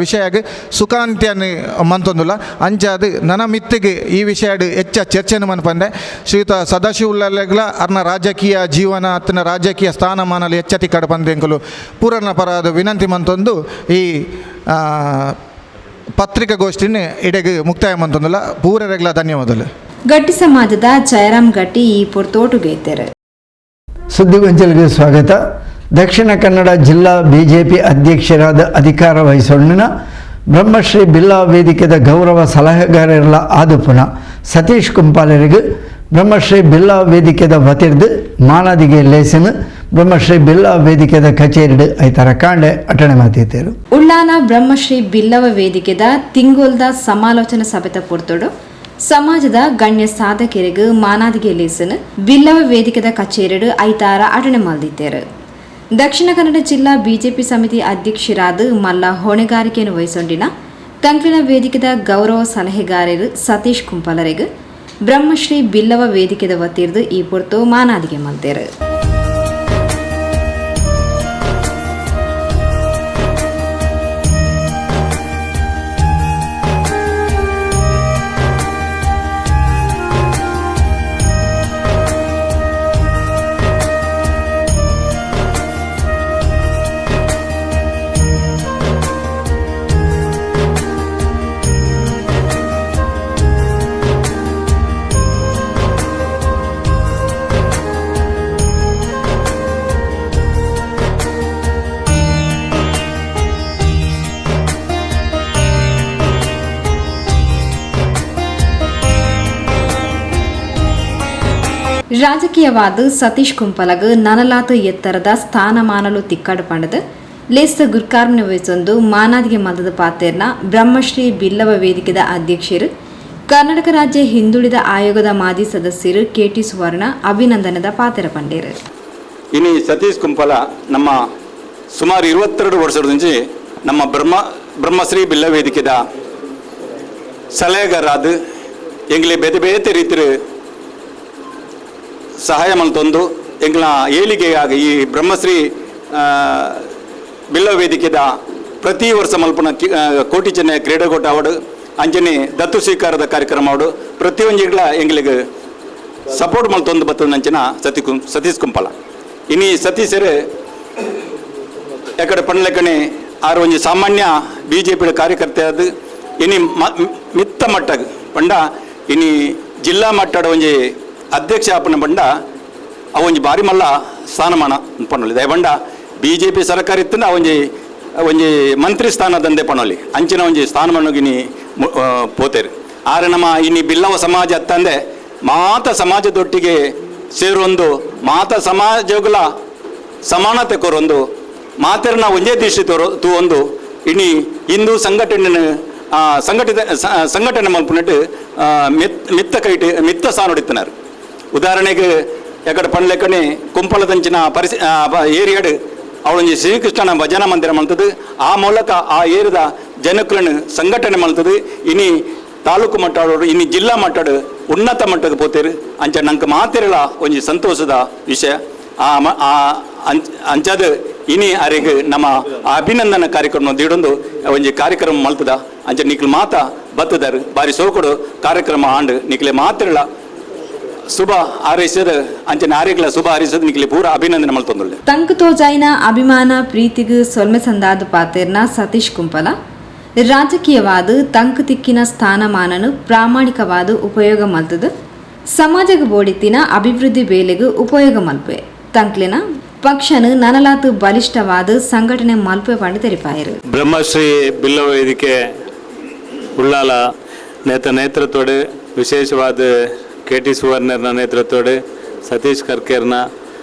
ವಿಷಯಗೆ ಸುಖಾಂತ್ಯನ ಮಂತೊಂದುಲ್ಲ ಅಂಚಾದ ನನ್ನ ಮಿತ್ತಿಗೆ ಈ ವಿಷಯಡ್ ಹೆಚ್ಚ ಚರ್ಚೆನ ಮನ್ಪಂದೆ ಶ್ರೀಯುತ ಸದಾಶಿವುಳ್ಳಾರ್ಲ ಅರ್ನ ರಾಜಕೀಯ ಜೀವನ ಅತ್ತನ ರಾಜಕೀಯ ಸ್ಥಾನಮಾನಲು ಹೆಚ್ಚತಿ ಕಡಪಂದೆಂಕಲು ಪೂರನ ಪರಾದ ವಿನಂತಿ ಮಂತೊಂದು ಈ ಪತ್ರಿಕಾಗೋಷ್ಠಿನ ಇಡೆಗೆ ಮುಕ್ತಾಯ ಮಂತೊಂದುಲ್ಲ ಪೂರರೆಗ್ಲ ಧನ್ಯವಾದಗಳು. ಗಟ್ಟಿ ಸಮಾಜದ ಜಯರಾಮ್ ಗಟ್ಟಿ ಈ ಪೊರ್ತೋಟುಗೆ ಇದ್ದಾರೆ. ಸುದ್ದಿಗೊಂಚಲಿಗೆ ಸ್ವಾಗತ. ದಕ್ಷಿಣ ಕನ್ನಡ ಜಿಲ್ಲಾ ಬಿಜೆಪಿ ಅಧ್ಯಕ್ಷರಾದ ಅಧಿಕಾರ ವಹಿಸೊಂಡಿನ ಬ್ರಹ್ಮಶ್ರೀ ಬಿಲ್ಲಾ ವೇದಿಕೆದ ಗೌರವ ಸಲಹೆಗಾರರ ಆದುಪುನ ಸತೀಶ್ ಕುಂಪಾಲರಿಗೆ ಬ್ರಹ್ಮಶ್ರೀ ಬಿಲ್ಲಾ ವೇದಿಕೆದ ವತಿರ್ದು ಮಾನದಿಗೆ ಲೇಸಿನ ಬ್ರಹ್ಮಶ್ರೀ ಬಿಲ್ಲಾ ವೇದಿಕೆದ ಕಚೇರಿಡು ಐತರ ಕಾಂಡೆ ಅಟಣೆ ಮಾತಿದ್ದೇರು. ಉಳ್ಳಾನ ಬ್ರಹ್ಮಶ್ರೀ ಬಿಲ್ಲವ ವೇದಿಕೆದ ತಿಂಗೋಲ್ದ ಸಮಾಲೋಚನಾ ಸಭೆತ ಪೊರ್ತೋಡು ಸಮಾಜದ ಗಣ್ಯ ಸಾಧಕರಿಗೆ ಮಾನಾದಿಗೆ ಲೇಸನ್ ಬಿಲ್ಲವ ವೇದಿಕೆದ ಕಚೇರಿಡು ಐತಾರ ಅಟಣೆ ಮಾಲ್ದಿದ್ದೇರು. ದಕ್ಷಿಣ ಕನ್ನಡ ಜಿಲ್ಲಾ ಬಿಜೆಪಿ ಸಮಿತಿ ಅಧ್ಯಕ್ಷರಾದ ಮಲ್ಲ ಹೊಣೆಗಾರಿಕೆಯನ್ನು ವಹಿಸೊಂಡಿನ ಕಂಕ್ಲಿನ ವೇದಿಕೆದ ಗೌರವ ಸಲಹೆಗಾರರು ಸತೀಶ್ ಕುಂಪಾಲರಿಗೆ ಬ್ರಹ್ಮಶ್ರೀ ಬಿಲ್ಲವ ವೇದಿಕೆದ ವತಿರ್ದು ಈ ಪೊರ್ತು ಮಾನಾದಿಗೆ ಮಲ್ತೇರು. ರಾಜಕೀಯವಾದ ಸತೀಶ್ ಕುಂಪಲಗ ನನಲಾತು ಎತ್ತರದ ಸ್ಥಾನಮಾನಲು ತಿಕ್ಕಡು ಪಂಡದು ಲೇಸ್ತ ಗುರ್ಕಾರ್ನ ವಹಿಸೊಂದು ಮಾನಾದಿಗೆ ಮತದ ಪಾತೆರ್ನ ಬ್ರಹ್ಮಶ್ರೀ ಬಿಲ್ಲವ ವೇದಿಕೆದ ಅಧ್ಯಕ್ಷರು ಕರ್ನಾಟಕ ರಾಜ್ಯ ಹಿಂದುಳಿದ ಆಯೋಗದ ಮಾಜಿ ಸದಸ್ಯರು KT ಸುವರ್ಣ ಅಭಿನಂದನದ ಪಾತೆರ ಪಂಡೇರು. ಇನಿ ಸತೀಶ್ ಕುಂಪಲ ನಮ್ಮ ಸುಮಾರು 22 ವರ್ಷದ నుంచి ನಮ್ಮ ಬ್ರಹ್ಮಶ್ರೀ ಬಿಲ್ಲ ವೇದಿಕೆದ ಸಲಹೆಗಾರಾದ ಎಂಗ್ಲೆ ಬೇತೆ ಬೇತೆ ರೀತಿಯ ಸಹಾಯ ಮಲ್ತೊಂದು ಎಂಗ್ಲ ಏಳಿಗೆಯಾಗಿ ಈ ಬ್ರಹ್ಮಶ್ರೀ ಬಿಲ್ಲ ವೇದಿಕೆದ ಪ್ರತಿ ವರ್ಷ ಮಲ್ಪನ ಕೋಟಿ ಚೆನ್ನೈ ಕ್ರೀಡಾಕೂಟ ಅವಾರ್ಡ್ ಅಂಚನೆ ದತ್ತು ಸ್ವೀಕಾರದ ಕಾರ್ಯಕ್ರಮ ಅವಾರ್ಡ್ ಪ್ರತಿಯೊಂದಿಗಳ ಎಂಗ್ಲಿಗೆ ಸಪೋರ್ಟ್ ಮಲ್ತೊಂದು ಬರ್ತದ ನಂಚಿನ ಸತೀಶ್ ಕುಂಪಲ ಇನಿ ಸತೀಶರೇ ಎಕಡೆ ಪಂಡ್ಲೆಕಣೆ ಆರು ಒಂಜಿ ಸಾಮಾನ್ಯ BJP ಕಾರ್ಯಕರ್ತೆ ಅದು ಇನಿ ಮಿತ್ತ ಮಟ್ಟಗ ಪಂಡ ಇನಿ ಜಿಲ್ಲಾ ಮಟ್ಟದ ಒಂಜಿ ಅಧ್ಯಕ್ಷ ಆಪನ ಬಂಡ ಅವೊಂಜಿ ಬಾರಿ ಮಲ್ಲ ಸ್ಥಾನಮಾನ ಪಣೊಲಿ ದಯಬಂಡ BJP ಸರ್ಕಾರ ಇತ್ತಂದ ಒಂಜಿ ಮಂತ್ರಿ ಸ್ಥಾನದಂದೆ ಪಣೊಲಿ ಅಂಚಿನ ಒಂಜಿ ಸ್ಥಾನಮಾನಗಿನಿ ಪೋತೇರು ಆರೆ ನಮ್ಮ ಇನಿ ಬಿಲ್ಲವ ಸಮಾಜ ಅತ್ತಂದೆ ಮಾತ ಸಮಾಜದೊಟ್ಟಿಗೆ ಸೇರೊಂದು ಮಾತ ಸಮಾಜಗಳ ಸಮಾನತೆ ಕೊರೊಂದು ಮಾತೆರ್ನ ಒಂದೇ ದೃಷ್ಟಿ ತೂ ಒಂದು ಇನಿ ಹಿಂದೂ ಸಂಘಟನೆ ಮಲ್ಪುನಟ್ಟು ಮಿತ್ತ ಸಾನುಡಿತನರು ಉದಾಹರಣೆಗೆ ಎಕಡೆ ಪಂಡ್ಲೆಕ್ಕನೆ ಕುಂಪಲದಂಚಿನ ಏರಿಯಾಡು ಅವಳೊಂಜಿ ಶ್ರೀಕೃಷ್ಣನ ಭಜನಾ ಮಂದಿರ ಮಲ್ತದು ಆ ಮೂಲಕ ಆ ಏರಿದ ಜನಕುలను ಸಂಘಟನೆ ಮಲ್ತದು ಇನಿ ತಾಲೂಕು ಮಟ್ಟಾಡೋರು ಇನಿ ಜಿಲ್ಲಾ ಮಟ್ಟಾಡು ಉನ್ನತ ಮಟ್ಟಕ್ಕೆ ಪೋತೇರು ಅಂಚ ನಂಗೆ ಮಾತಿರಲ ಒಂಜಿ ಸಂತೋಷದ ವಿಷಯ ಅಂಚದ ಇನಿ ಅರೆಗೆ ನಮ್ಮ ಅಭಿನಂದನ ಕಾರ್ಯಕ್ರಮ ದೀಡೊಂದು ಒಂಜಿ ಕಾರ್ಯಕ್ರಮ ಮಲ್ತದ ಅಂಚ ನಿಕ್ಲು ಮಾತ ಬತ್ತದಾರು ಬಾರಿ ಸೋಕೊಡು ಕಾರ್ಯಕ್ರಮ ಆಂಡು ನಿಕ್ಲೆ ಮಾತಿರಲ ಶುಭ ಹಾರೈಸದ ಅಂಚನೆ ಆರೆಗ್ಲ ಶುಭ ಹಾರೈಸದ ನಿಕ್ಲೆ ಪೂರ ಅಭಿನಂದನೆ ಮಲ್ತೊಂದುಳ್ಳೆ ತಂಕು ತೋಜಾಯಿನ ಅಭಿಮಾನ ಪ್ರೀತಿಗೆ ಸೊಲ್ಮೆ ಸಂದಾದ ಪಾತೆರ್ನ ಸತೀಶ್ ಕುಂಪಲ ರಾಜಕೀಯವಾದ ತಂಕು ತಿಕ್ಕಿನ ಸ್ಥಾನಮಾನನು ಪ್ರಾಮಾಣಿಕವಾದ ಉಪಯೋಗ ಮಲ್ತದು ಸಮಾಜಗ ಬೋಡಿತಿನ ಅಭಿವೃದ್ಧಿ ಬೇಲೆಗೂ ಉಪಯೋಗ ಮಲ್ಪೆ ತಂಕ್ಲಿನ ಪಕ್ಷನು ನನಲಾತು ಬಲಿಷ್ಠವಾದ ಸಂಘಟನೆ ಮಲ್ಪೆ ಪಂಡು ತೆರಿಪಾಯರು. ಬ್ರಹ್ಮಶ್ರೀ ಬಿಲ್ಲ ವೇದಿಕೆ ಉಳ್ಳಾಲ ನೇತೃತ್ವಡು ವಿಶೇಷವಾದ KT ಸುವರ್ಣರ್ನ ನೇತೃತ್ವಡು ಸತೀಶ್ ಕರ್ಕೇರ್ನ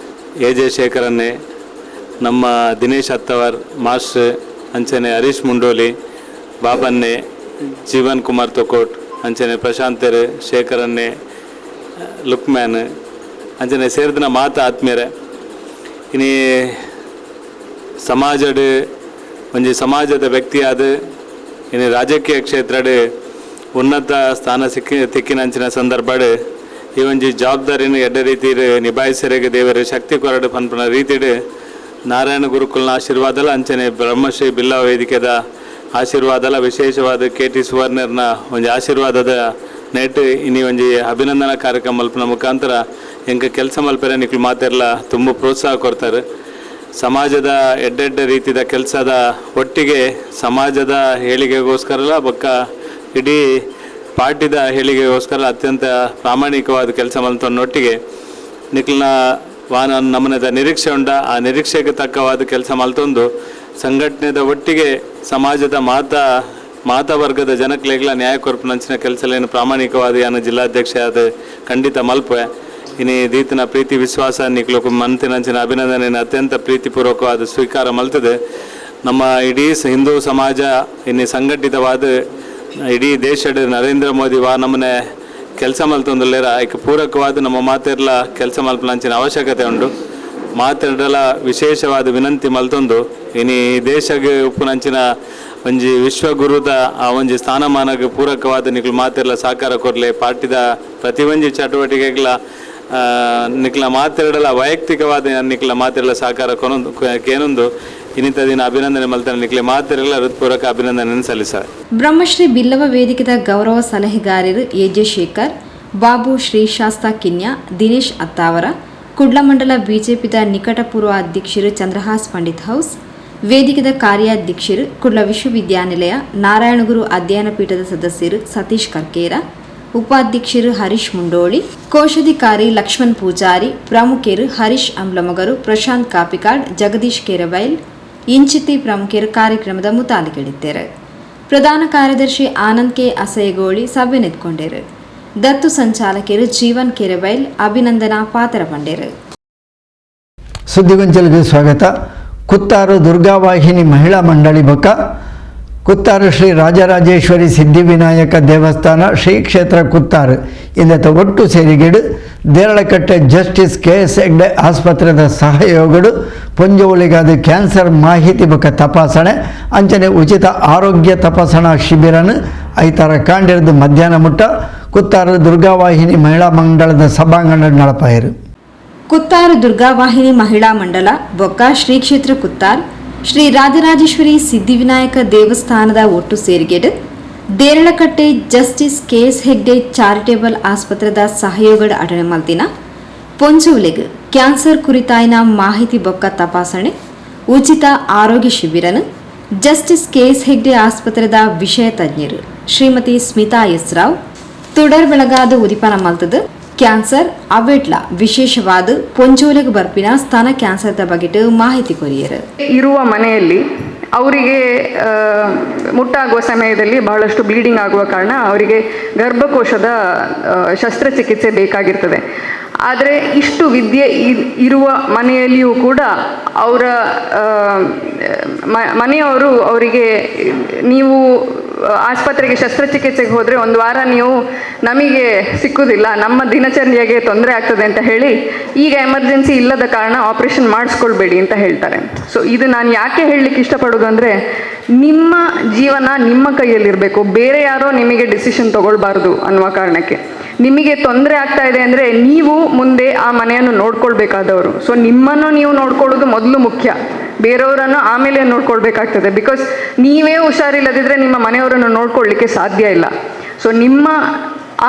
AJ ಶೇಖರನ್ನೇ ನಮ್ಮ ದಿನೇಶ್ ಅತ್ತವರ್ ಮಾಸ್ಟರ್ ಅಂಚನೆ ಹರೀಶ್ ಮುಂಡೋಲಿ ಬಾಬನ್ನೆ ಜೀವನ್ ಕುಮಾರ್ ತೊಕೋಟ್ ಅಂಚನೆ ಪ್ರಶಾಂತರ್ ಶೇಖರನ್ನೇ ಲುಕ್ಮ್ಯಾನ್ ಅಂಚನೆ ಸೇರಿದ ಮಾತ ಆತ್ಮೀಯರೇ ಇನಿ ಸಮಾಜಡ್ ಒಂಜಿ ಸಮಾಜದ ವ್ಯಕ್ತಿಯಾದ ಇನಿ ರಾಜಕೀಯ ಕ್ಷೇತ್ರಡ್ ಉನ್ನತ ಸ್ಥಾನ ತಿಕ್ಕಿನಂಚಿನ ಸಂದರ್ಭಡ್ ಈ ಒಂಜಿ ಜವಾಬ್ದಾರಿನ ಎಡ್ಡ ರೀತಿ ನಿಭಾಯಿಸರೆಗೆ ದೇವರ ಶಕ್ತಿ ಕೊರಡು ಪನ್ಪನ ರೀತಿಡ್ ನಾರಾಯಣ ಗುರುಕುಲ್ನ ಆಶೀರ್ವಾದಲ ಅಂಚನೆ ಬ್ರಹ್ಮಶ್ರೀ ಬಿಲ್ಲ ವೇದಿಕೆದ ಆಶೀರ್ವಾದಲ ವಿಶೇಷವಾದ KT ಸುವರ್ಣರ್ನ ಒಂಜಿ ಆಶೀರ್ವಾದದ ನೆಟ್ ಇನಿ ಒಂಜಿ ಅಭಿನಂದನಾ ಕಾರ್ಯಕ್ರಮ ಮಲ್ಪನ ಮುಖಾಂತರ ಎಂಕ ಕೆಲಸ ಮಲ್ಪರೆ ನಿಕ್ಲು ಮಾತೆರ್ಲ ತುಂಬ ಪ್ರೋತ್ಸಾಹ ಕೊಡ್ತಾರೆ. ಸಮಾಜದ ಎಡ್ಡೆಡ್ಡ ರೀತಿಯ ಕೆಲಸದ ಒಟ್ಟಿಗೆ ಸಮಾಜದ ಏಳಿಗೆಗೋಸ್ಕರಲ್ಲ ಬೊಕ್ಕ ಇಡೀ ಪಾರ್ಟಿದ ಏಳಿಗೆಗೋಸ್ಕರ ಅತ್ಯಂತ ಪ್ರಾಮಾಣಿಕವಾದ ಕೆಲಸ ಮಲ್ತೊನ್ನೊಟ್ಟಿಗೆ ನಿಕ್ಲಿನ ನಮ್ಮನದ ನಿರೀಕ್ಷೆ ಉಂಡ ಆ ನಿರೀಕ್ಷೆಗೆ ತಕ್ಕವಾದ ಕೆಲಸ ಮಲ್ತೊಂದು ಸಂಘಟನೆದ ಒಟ್ಟಿಗೆ ಸಮಾಜದ ಮಾತವರ್ಗದ ಜನಕ್ಲೆಗ್ಲ ನ್ಯಾಯ ಕೊರ್ಪನಂಚಿನ ಕೆಲಸಲೇನು ಪ್ರಾಮಾಣಿಕವಾದ ಯಾನ ಜಿಲ್ಲಾಧ್ಯಕ್ಷ ಆದ ಖಂಡಿತ ಮಲ್ಪೆ ಇನಿ ದೀತನ ಪ್ರೀತಿ ವಿಶ್ವಾಸ ನಿಕ್ಲು ಮನಸ್ಸಿನಂಚಿನ ಅಭಿನಂದನೆ ಅತ್ಯಂತ ಪ್ರೀತಿಪೂರ್ವಕವಾದ ಸ್ವೀಕಾರ ಮಲ್ತದೆ. ನಮ್ಮ ಇಡೀ ಹಿಂದೂ ಸಮಾಜ ಇನ್ನು ಸಂಘಟಿತವಾದ ಇಡೀ ದೇಶದ ನರೇಂದ್ರ ಮೋದಿ ನಮ್ಮನೆ ಕೆಲಸ ಮಲ್ತೊಂದುಲ್ಲೇರ ಐಕೆ ಪೂರಕವಾದ ನಮ್ಮ ಮಾತೆರ್ಲ ಕೆಲಸ ಮಲ್ಪನಂಚಿನ ಅವಶ್ಯಕತೆ ಉಂಟು. ಮಾತೆರ್ಡಲ ವಿಶೇಷವಾದ ವಿನಂತಿ ಮಲ್ತೊಂದು ಇನಿ ದೇಶಗೆ ಉಪ್ಪುನಂಚಿನ ಒಂಜಿ ವಿಶ್ವಗುರುದ ಆ ಒಂಜಿ ಸ್ಥಾನಮಾನಕ್ಕೆ ಪೂರಕವಾದ ನಿಕ್ಲು ಮಾತೆರ್ಲ ಸಹಕಾರ ಕೊರಲೆ ಪಾರ್ಟಿದ ಪ್ರತಿ ಒಂಜಿ ಚಟುವಟಿಕೆಗಳ ನಿಕ್ಲ ಮಾತೆರಡಲ ವೈಯಕ್ತಿಕವಾದ ನಿಕ್ಲ ಮಾತೆರಲ ಸಹಕಾರ ಕೇನೊಂದು ಇನ್ನಿತ ದಿನ ಅಭಿನಂದನೆ ಮಲ್ತಾನೆ ನಿಕ್ಲೆ ಮಾತೆರಲ ಹೃತ್ಪೂರ್ವಕ ಅಭಿನಂದನೆ ಸಲ್ಲಿಸಾರೆ. ಬ್ರಹ್ಮಶ್ರೀ ಬಿಲ್ಲವ ವೇದಿಕೆದ ಗೌರವ ಸಲಹೆಗಾರರು AJ ಶೇಖರ್, ಬಾಬು ಶ್ರೀಶಾಸ್ತ ಕಿನ್ಯ, ದಿನೇಶ್ ಅತ್ತಾವರ, ಕುಡ್ಲ ಮಂಡಲ BJPದ ನಿಕಟಪೂರ್ವ ಅಧ್ಯಕ್ಷರು ಚಂದ್ರಹಾಸ್ ಪಂಡಿತ್ ಹೌಸ್, ವೇದಿಕೆದ ಕಾರ್ಯಾಧ್ಯಕ್ಷರು ಕುಡ್ಲ ವಿಶ್ವವಿದ್ಯಾನಿಲಯ ನಾರಾಯಣಗುರು ಅಧ್ಯಯನ ಪೀಠದ ಸದಸ್ಯರು ಸತೀಶ್ ಕರ್ಕೇರ, ಉಪಾಧ್ಯಕ್ಷರು ಹರೀಶ್ ಮುಂಡೋಳಿ, ಕೋಶಾಧಿಕಾರಿ ಲಕ್ಷ್ಮಣ್ ಪೂಜಾರಿ, ಪ್ರಮುಖರು ಹರೀಶ್ ಅಂಬ್ಲಮಗರು, ಪ್ರಶಾಂತ್ ಕಾಪಿಕಾಡ್, ಜಗದೀಶ್ ಕೆರಬೈಲ್ ಇಂಚಿತಿ ಪ್ರಮುಖರು ಕಾರ್ಯಕ್ರಮದ ಮುತಾಲಿಗಳಿದ್ದಾರೆ. ಪ್ರಧಾನ ಕಾರ್ಯದರ್ಶಿ ಆನಂದ್ ಕೆ ಅಸಯಗೋಳಿ ಸಭೆ ನೆತ್ಕೊಂಡರು. ದತ್ತು ಸಂಚಾಲಕರು ಜೀವನ್ ಕೆರಬೈಲ್ ಅಭಿನಂದನಾ ಪಾತ್ರ ಪಂಡರು. ಸುದ್ದಿಗೊಂಚಲಿಗೆ ಸ್ವಾಗತ. ಕುತ್ತಾರು ದುರ್ಗಾವಾಹಿನಿ ಮಹಿಳಾ ಮಂಡಳಿ ಬೊಕ್ಕ ಕುತ್ತಾರು ಶ್ರೀ ರಾಜರಾಜೇಶ್ವರಿ ಸಿದ್ಧಿವಿನಾಯಕ ದೇವಸ್ಥಾನ ಶ್ರೀ ಕ್ಷೇತ್ರ ಕುತ್ತಾರು ಇಂದತ್ತ ಒಟ್ಟು ಸೇರಿಗೆಡು ದೇರಳಕಟ್ಟೆ ಜಸ್ಟಿಸ್ KS ಹೆಗ್ಡೆ ಆಸ್ಪತ್ರೆದ ಸಹಯೋಗಡು ಪೊಂಜೋಳಿಗಾದ ಕ್ಯಾನ್ಸರ್ ಮಾಹಿತಿ ಬೊಕ್ಕ ತಪಾಸಣೆ ಅಂಚನೆ ಉಚಿತ ಆರೋಗ್ಯ ತಪಾಸಣಾ ಶಿಬಿರನು ಐತಾರ ಕಾಂಡಿರದು ಮಧ್ಯಾಹ್ನ ಮುಟ್ಟ ಕುತ್ತಾರು ದುರ್ಗಾವಾಹಿನಿ ಮಹಿಳಾ ಮಂಡಳದ ಸಭಾಂಗಣ ನಡಪಾಯರು. ಕುತ್ತಾರು ದುರ್ಗಾವಾಹಿನಿ ಮಹಿಳಾ ಮಂಡಲ ಬೊಕ್ಕ ಶ್ರೀ ಕ್ಷೇತ್ರ ಕುತ್ತಾರ್ ಶ್ರೀ ರಾಜರಾಜೇಶ್ವರಿ ಸಿದ್ಧಿವಿನಾಯಕ ದೇವಸ್ಥಾನದ ಒಟ್ಟು ಸೇರಿಗೆಡು Deralakatte justice KS Hegde charitable ಆಸ್ಪತ್ರೆದ ಸಹಯೋಗದ ಅಡನೆ ಮಲ್ತಿನ ಪೊಂಚೋಲೆಗ್ ಕ್ಯಾನ್ಸರ್ ಕುರಿತಾಯಿನ ಮಾಹಿತಿ ಬೊಕ್ಕ ತಪಾಸಣೆ ಉಚಿತ ಆರೋಗ್ಯ ಶಿಬಿರನು ಜಸ್ಟಿಸ್ KS ಹೆಗ್ಡೆ ಆಸ್ಪತ್ರೆದ ವಿಷಯ ತಜ್ಞರು ಶ್ರೀಮತಿ ಸ್ಮಿತಾ ಎಸ್ ರಾವ್ ತುಡರ್ ಬೆಳಗಾದ ಉದಿಪನ ಮಲ್ತದ ಕ್ಯಾನ್ಸರ್ ಅವೆಟ್ಲ ವಿಶೇಷವಾದ ಪೊಂಚೋಲೆಗ್ ಬರ್ಪಿನ ಸ್ತನ ಕ್ಯಾನ್ಸರ್ದ ಬಗೆಟ್ ಮಾಹಿತಿ ಕೊರಿಯರು. ಇರುವ ಮನೆಯಲ್ಲಿ ಅವರಿಗೆ ಮುಟ್ಟಾಗುವ ಸಮಯದಲ್ಲಿ ಬಹಳಷ್ಟು ಬ್ಲೀಡಿಂಗ್ ಆಗುವ ಕಾರಣ ಅವರಿಗೆ ಗರ್ಭಕೋಶದ ಶಸ್ತ್ರಚಿಕಿತ್ಸೆ ಬೇಕಾಗಿರ್ತದೆ. ಆದರೆ ಇಷ್ಟು ವಿದ್ಯೆ ಇರುವ ಮನೆಯಲ್ಲಿಯೂ ಕೂಡ ಅವರ ಮನೆಯವರು ಅವರಿಗೆ ನೀವು ಆಸ್ಪತ್ರೆಗೆ ಶಸ್ತ್ರಚಿಕಿತ್ಸೆಗೆ ಹೋದರೆ ಒಂದು ವಾರ ನೀವು ನಮಗೆ ಸಿಕ್ಕುವುದಿಲ್ಲ, ನಮ್ಮ ದಿನಚರ್ಯೆಗೆ ತೊಂದರೆ ಆಗ್ತದೆ ಅಂತ ಹೇಳಿ ಈಗ ಎಮರ್ಜೆನ್ಸಿ ಇಲ್ಲದ ಕಾರಣ ಆಪರೇಷನ್ ಮಾಡಿಸ್ಕೊಳ್ಬೇಡಿ ಅಂತ ಹೇಳ್ತಾರೆ. ಸೊ ಇದು ನಾನು ಯಾಕೆ ಹೇಳಲಿಕ್ಕೆ ಇಷ್ಟಪಡೋದು ಅಂದರೆ, ನಿಮ್ಮ ಜೀವನ ನಿಮ್ಮ ಕೈಯಲ್ಲಿರಬೇಕು, ಬೇರೆ ಯಾರೋ ನಿಮಗೆ ಡಿಸಿಷನ್ ತಗೊಳ್ಬಾರ್ದು ಅನ್ನುವ ಕಾರಣಕ್ಕೆ. ನಿಮಗೆ ತೊಂದರೆ ಆಗ್ತಾ ಇದೆ ಅಂದರೆ ನೀವು ಮುಂದೆ ಆ ಮನೆಯನ್ನು ನೋಡ್ಕೊಳ್ಬೇಕಾದವರು. ಸೊ ನಿಮ್ಮನ್ನು ನೀವು ನೋಡ್ಕೊಳ್ಳೋದು ಮೊದಲು ಮುಖ್ಯ, ಬೇರೆಯವರನ್ನು ಆಮೇಲೆ ನೋಡ್ಕೊಳ್ಬೇಕಾಗ್ತದೆ. ಬಿಕಾಸ್ ನೀವೇ ಹುಷಾರಿಲ್ಲದಿದ್ದರೆ ನಿಮ್ಮ ಮನೆಯವರನ್ನು ನೋಡ್ಕೊಳ್ಳಿಕ್ಕೆ ಸಾಧ್ಯ ಇಲ್ಲ. ಸೊ ನಿಮ್ಮ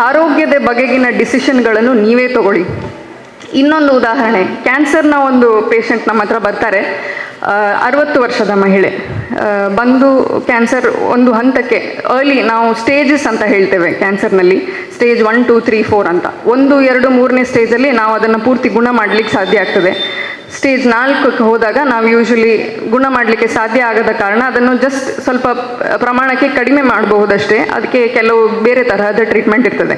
ಆರೋಗ್ಯದ ಬಗೆಗಿನ ಡಿಸಿಷನ್ಗಳನ್ನು ನೀವೇ ತಗೊಳ್ಳಿ. ಇನ್ನೊಂದು ಉದಾಹರಣೆ, ಕ್ಯಾನ್ಸರ್ನ ಒಂದು ಪೇಷಂಟ್ ನಮ್ಮ ಹತ್ರ ಬರ್ತಾರೆ, 60 ವರ್ಷದ ಮಹಿಳೆ ಬಂದು ಕ್ಯಾನ್ಸರ್ ಒಂದು ಹಂತಕ್ಕೆ ಅರ್ಲಿ, ನಾವು ಸ್ಟೇಜಸ್ ಅಂತ ಹೇಳ್ತೇವೆ ಕ್ಯಾನ್ಸರ್ನಲ್ಲಿ, ಸ್ಟೇಜ್ 1, 2, 3, 4 ಅಂತ. 1, 2, 3ನೇ ಸ್ಟೇಜಲ್ಲಿ ನಾವು ಅದನ್ನು ಪೂರ್ತಿ ಗುಣ ಮಾಡಲಿಕ್ಕೆ ಸಾಧ್ಯ ಆಗ್ತದೆ. ಸ್ಟೇಜ್ 4ಕ್ಕೆ ಹೋದಾಗ ನಾವು ಯೂಶಲಿ ಗುಣ ಮಾಡಲಿಕ್ಕೆ ಸಾಧ್ಯ ಆಗದ ಕಾರಣ ಅದನ್ನು ಜಸ್ಟ್ ಸ್ವಲ್ಪ ಪ್ರಮಾಣಕ್ಕೆ ಕಡಿಮೆ ಮಾಡಬಹುದಷ್ಟೇ, ಅದಕ್ಕೆ ಕೆಲವು ಬೇರೆ ತರಹದ ಟ್ರೀಟ್ಮೆಂಟ್ ಇರ್ತದೆ.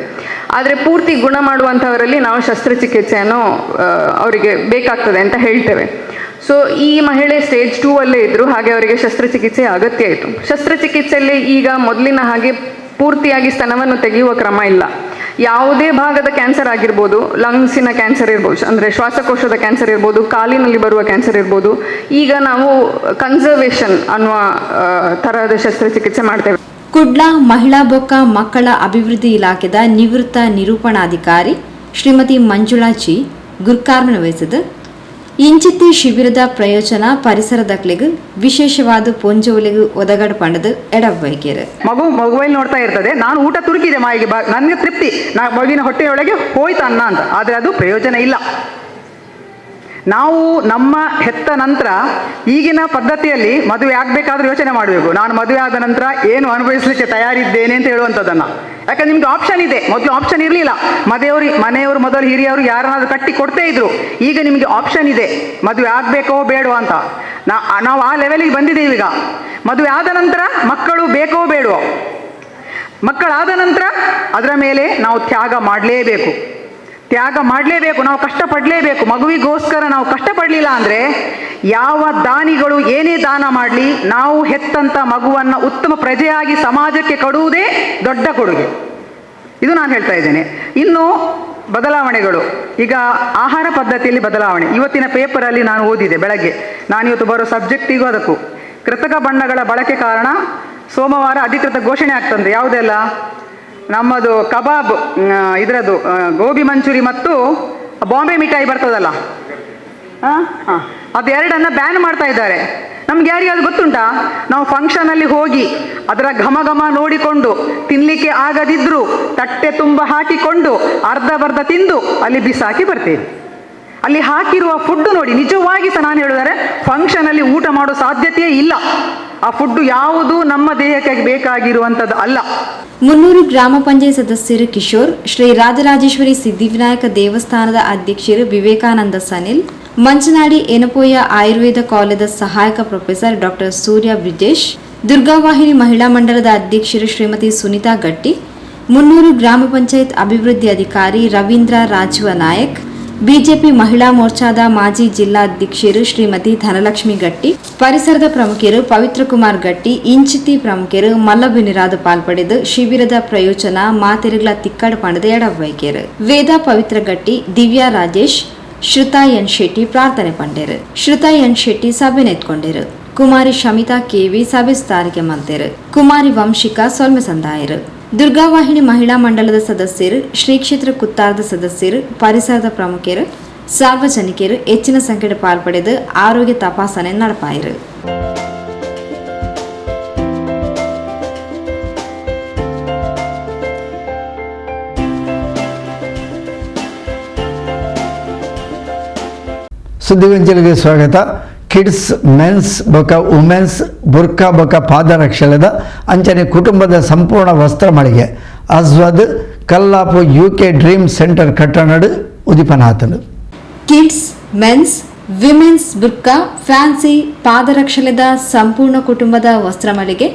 ಆದರೆ ಪೂರ್ತಿ ಗುಣ ಮಾಡುವಂಥವರಲ್ಲಿ ನಾವು ಶಸ್ತ್ರಚಿಕಿತ್ಸೆಯನ್ನು ಅವರಿಗೆ ಬೇಕಾಗ್ತದೆ ಅಂತ ಹೇಳ್ತೇವೆ. ಸೊ ಈ ಮಹಿಳೆ ಸ್ಟೇಜ್ 2 ಅಲ್ಲೇ ಇದ್ದರು, ಹಾಗೆ ಅವರಿಗೆ ಶಸ್ತ್ರಚಿಕಿತ್ಸೆ ಅಗತ್ಯ ಆಯಿತು. ಶಸ್ತ್ರಚಿಕಿತ್ಸೆಯಲ್ಲಿ ಈಗ ಮೊದಲಿನ ಹಾಗೆ ಪೂರ್ತಿಯಾಗಿ ಸ್ತನವನ್ನು ತೆಗೆಯುವ ಕ್ರಮ ಇಲ್ಲ. ಯಾವುದೇ ಭಾಗದ ಕ್ಯಾನ್ಸರ್ ಆಗಿರ್ಬೋದು, ಲಂಗ್ಸಿನ ಕ್ಯಾನ್ಸರ್ ಇರ್ಬೋದು, ಅಂದರೆ ಶ್ವಾಸಕೋಶದ ಕ್ಯಾನ್ಸರ್ ಇರ್ಬೋದು, ಕಾಲಿನಲ್ಲಿ ಬರುವ ಕ್ಯಾನ್ಸರ್ ಇರ್ಬೋದು, ಈಗ ನಾವು ಕನ್ಸರ್ವೇಷನ್ ಅನ್ನುವ ತರಹದ ಶಸ್ತ್ರಚಿಕಿತ್ಸೆ ಮಾಡ್ತೇವೆ. ಕುಡ್ಲ ಮಹಿಳಾ ಬೊಕ್ಕ ಮಕ್ಕಳ ಅಭಿವೃದ್ಧಿ ಇಲಾಖೆದ ನಿವೃತ್ತ ನಿರೂಪಣಾಧಿಕಾರಿ ಶ್ರೀಮತಿ ಮಂಜುಳಾ ಚಿ ಗುರ್ಕಾರ್ಮಣ ವಹಿಸಿದ ಇಂಚಿತ್ತಿ ಶಿಬಿರದ ಪ್ರಯೋಜನ ಪರಿಸರದಕ್ಲೆಗ್ ವಿಶೇಷವಾದ ಪೊಂಜೋಲೆಗ್ ಒದಗಡ ಪಂಡದ ಎಡವೈಕೆರೆ. ಮಗುವಲ್ಲಿ ನೋಡ್ತಾ ಇರ್ತದೆ, ನಾನು ಊಟ ತುರುಕಿದೆ ಮಾಯಿಗೆ, ನನಗೆ ತೃಪ್ತಿ, ಮಗುವಿನ ಹೊಟ್ಟೆಯೊಳಗೆ ಹೋಯ್ತು ಅನ್ನ ಅಂತ. ಆದರೆ ಅದು ಪ್ರಯೋಜನ ಇಲ್ಲ. ನಾವು ನಮ್ಮ ಹೆತ್ತ ನಂತರ ಈಗಿನ ಪದ್ಧತಿಯಲ್ಲಿ ಮದುವೆ ಆಗಬೇಕಾದ್ರೂ ಯೋಚನೆ ಮಾಡಬೇಕು, ನಾನು ಮದುವೆ ಆದ ನಂತರ ಏನು ಅನುಭವಿಸಲಿಕ್ಕೆ ತಯಾರಿದ್ದೇನೆ ಅಂತ ಹೇಳುವಂಥದ್ದನ್ನು. ಯಾಕಂದ್ರೆ ನಿಮ್ಗೆ ಆಪ್ಷನ್ ಇದೆ, ಮೊದಲು ಆಪ್ಷನ್ ಇರಲಿಲ್ಲ. ಮನೆಯವರು ಮೊದಲು ಹಿರಿಯವರು ಯಾರನ್ನಾದ್ರೂ ಕಟ್ಟಿ ಕೊಡ್ತೇ ಇದ್ರು. ಈಗ ನಿಮಗೆ ಆಪ್ಷನ್ ಇದೆ, ಮದುವೆ ಆಗಬೇಕೋ ಬೇಡೋ ಅಂತ. ನಾವು ಆ ಲೆವೆಲಿಗೆ ಬಂದಿದ್ದೇವೆ ಈಗ. ಮದುವೆ ಆದ ನಂತರ ಮಕ್ಕಳು ಬೇಕೋ ಬೇಡವೋ, ಮಕ್ಕಳಾದ ನಂತರ ಅದರ ಮೇಲೆ ನಾವು ತ್ಯಾಗ ಮಾಡಲೇಬೇಕು, ನಾವು ಕಷ್ಟಪಡಲೇಬೇಕು. ಮಗುವಿಗೋಸ್ಕರ ನಾವು ಕಷ್ಟಪಡಲಿಲ್ಲ ಅಂದರೆ ಯಾವ ದಾನಿಗಳು ಏನೇ ದಾನ ಮಾಡಲಿ, ನಾವು ಹೆತ್ತಂಥ ಮಗುವನ್ನು ಉತ್ತಮ ಪ್ರಜೆಯಾಗಿ ಸಮಾಜಕ್ಕೆ ಕೊಡುವುದೇ ದೊಡ್ಡ ಕೊಡುಗೆ. ಇದು ನಾನು ಹೇಳ್ತಾ ಇದ್ದೇನೆ. ಇನ್ನು ಬದಲಾವಣೆಗಳು, ಈಗ ಆಹಾರ ಪದ್ಧತಿಯಲ್ಲಿ ಬದಲಾವಣೆ. ಇವತ್ತಿನ ಪೇಪರಲ್ಲಿ ನಾನು ಓದಿದೆ ಬೆಳಗ್ಗೆ, ನಾನಿವತ್ತು ಬರೋ ಸಬ್ಜೆಕ್ಟಿಗೂ ಅದಕ್ಕೂ ಕೃತಕ ಬಣ್ಣಗಳ ಬಳಕೆ ಕಾರಣ ಸೋಮವಾರ ಅಧಿಕೃತ ಘೋಷಣೆ ಆಗ್ತದೆ. ಯಾವುದೆಲ್ಲ? ನಮ್ಮದು ಕಬಾಬ್, ಇದರದ್ದು ಗೋಬಿ ಮಂಚೂರಿ ಮತ್ತು ಬಾಂಬೆ ಮಿಠಾಯಿ ಬರ್ತದಲ್ಲ, ಅದು ಎರಡನ್ನು ಬ್ಯಾನ್ ಮಾಡ್ತಾ ಇದ್ದಾರೆ. ನಮ್ಗೆ ಯಾರಿಗಾದ್ರು ಗೊತ್ತುಂಟಾ? ನಾವು ಫಂಕ್ಷನಲ್ಲಿ ಹೋಗಿ ಅದರ ಘಮ ನೋಡಿಕೊಂಡು ತಿನ್ನಲಿಕ್ಕೆ ಆಗದಿದ್ರೂ ತಟ್ಟೆ ತುಂಬ ಹಾಕಿಕೊಂಡು ಅರ್ಧ ತಿಂದು ಅಲ್ಲಿ ಬಿಸಾಕಿ ಬರ್ತೇವೆ. ಅಲ್ಲಿ ಹಾಕಿರುವ ಫುಡ್ ನೋಡಿ, ನಿಜವಾಗಿ ಸಹ ನಾನು ಹೇಳಿದರೆ ಫಂಕ್ಷನಲ್ಲಿ ಊಟ ಮಾಡೋ ಸಾಧ್ಯತೆಯೇ ಇಲ್ಲ. ಆ ಫುಡ್ ಯಾವುದು ನಮ್ಮ ದೇಹಕ್ಕೆ ಬೇಕಾಗಿರುವಂಥದ್ದು ಅಲ್ಲ. 300 ಗ್ರಾಮ ಪಂಚಾಯತ್ ಸದಸ್ಯರು ಕಿಶೋರ್, ಶ್ರೀ ರಾಜರಾಜೇಶ್ವರಿ ಸಿದ್ಧಿವಿನಾಯಕ ದೇವಸ್ಥಾನದ ಅಧ್ಯಕ್ಷರು ವಿವೇಕಾನಂದ ಸನಿಲ್, ಮಂಚನಾಡಿ ಏನಪೋಯ ಆಯುರ್ವೇದ ಕಾಲೇಜದ ಸಹಾಯಕ ಪ್ರೊಫೆಸರ್ ಡಾಕ್ಟರ್ ಸೂರ್ಯ ಬ್ರಿಜೇಶ್, ದುರ್ಗಾವಾಹಿನಿ ಮಹಿಳಾ ಮಂಡಲದ ಅಧ್ಯಕ್ಷರು ಶ್ರೀಮತಿ ಸುನಿತಾ ಗಟ್ಟಿ, 300 ಗ್ರಾಮ ಪಂಚಾಯತ್ ಅಭಿವೃದ್ಧಿ ಅಧಿಕಾರಿ ರವೀಂದ್ರ ರಾಜುವ ನಾಯಕ್, ಬಿಜೆಪಿ ಮಹಿಳಾ ಮೋರ್ಚಾದ ಮಾಜಿ ಜಿಲ್ಲಾಧ್ಯಕ್ಷರು ಶ್ರೀಮತಿ ಧನಲಕ್ಷ್ಮಿ ಗಟ್ಟಿ, ಪರಿಸರದ ಪ್ರಮುಖರು ಪವಿತ್ರ ಕುಮಾರ್ ಗಟ್ಟಿ, ಇಂಚಿತಿ ಪ್ರಮುಖರು ಮಲ್ಲಬಿನಿರಾದು ಪಾಲ್ಪಡೆದು ಶಿಬಿರದ ಪ್ರಯೋಜನ ಮಾತೆರೆಗಳ ತಿಕ್ಕಡ ಪಣದ ಎಡವೈಕೆರು ವೇದ ಪವಿತ್ರ ಗಟ್ಟಿ, ದಿವ್ಯಾ ರಾಜೇಶ್, ಶ್ರುತಾ ಎನ್ ಶೆಟ್ಟಿ ಪ್ರಾರ್ಥನೆ ಪಂಡೇರು. ಶ್ರುತಾ ಎನ್ ಶೆಟ್ಟಿ ಸಭೆ ನೆತ್ಕೊಂಡರು. ಕುಮಾರಿ ಶಮಿತಾ ಕೆವಿ ಸಭೆ ಸುಧಾರಿಕೆ ಮಂತೇರು. ಕುಮಾರಿ ವಂಶಿಕಾ ಸೊಲ್ಮೆ ಸಂದಾಯರು. ದುರ್ಗಾವಾಹಿನಿ ಮಹಿಳಾ ಮಂಡಲದ ಸದಸ್ಯರು, ಶ್ರೀ ಕ್ಷೇತ್ರ ಕುತ್ತಾರದ ಸದಸ್ಯರು, ಪರಿಸರದ ಪ್ರಮುಖರು, ಸಾರ್ವಜನಿಕರು ಹೆಚ್ಚಿನ ಸಂಖ್ಯೆಯಲ್ಲಿ ಪಾಲ್ಪಡೆದು ಆರೋಗ್ಯ ತಪಾಸಣೆ ನಡೆಪಾಯಿರು. ಸುದ್ದಿಗೊಂಚಲಿಗೆ ಸ್ವಾಗತ. ಕಿಡ್ಸ್, ಮೆನ್ಸ್ ಬೊಕ ವುಮೆನ್ಸ್ ಬುರ್ಕಾ ಬೊಕ ಪಾದರಕ್ಷೆಲದ ಅಂಚನೆ ಕುಟುಂಬದ ಸಂಪೂರ್ಣ ವಸ್ತ್ರ ಮಳಿಗೆ Ajwad Kallapu UK dream center ಕಟ್ಟಣಡು ಉದಿಪನಾಥನು. ಕಿಡ್ಸ್, ಮೆನ್ಸ್, ವಿಮೆನ್ಸ್ ಬುರ್ಕಾ, ಫ್ಯಾನ್ಸಿ ಪಾದರಕ್ಷೆಲದ ಸಂಪೂರ್ಣ ಕುಟುಂಬದ ವಸ್ತ್ರ ಮಳಿಗೆ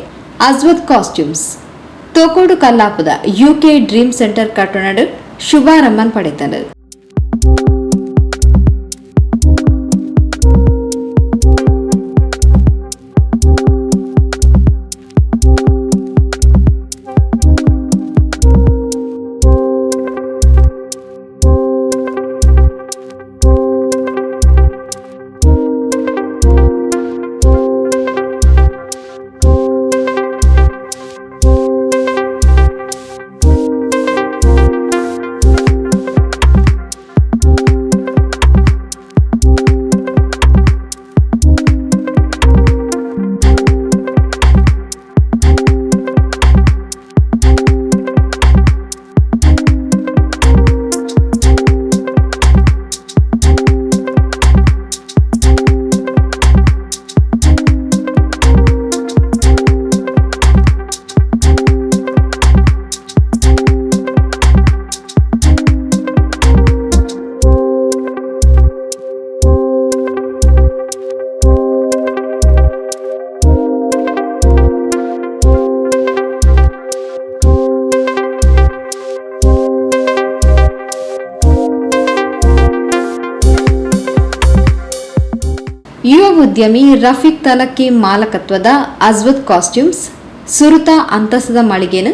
ಅಜ್ವದ್ ಕಾಸ್ಟ್ಯೂಮ್ಸ್ ತೋಕೋಡು ಕಲ್ಲಾಪುದ UK ಡ್ರೀಮ್ ಸೆಂಟರ್ ಕಟ್ಟಣಡು ಶುಭಾರಂಭನ್ ಪಡೆತನು. ಯುವ ಉದ್ಯಮಿ ರಫೀಕ್ ತಲಕ್ಕಿ ಮಾಲಕತ್ವದ ಅಜ್ವದ್ ಕಾಸ್ಟ್ಯೂಮ್ಸ್ ಸುರುತಾ ಅಂತಸದ ಮಳಿಗೆನು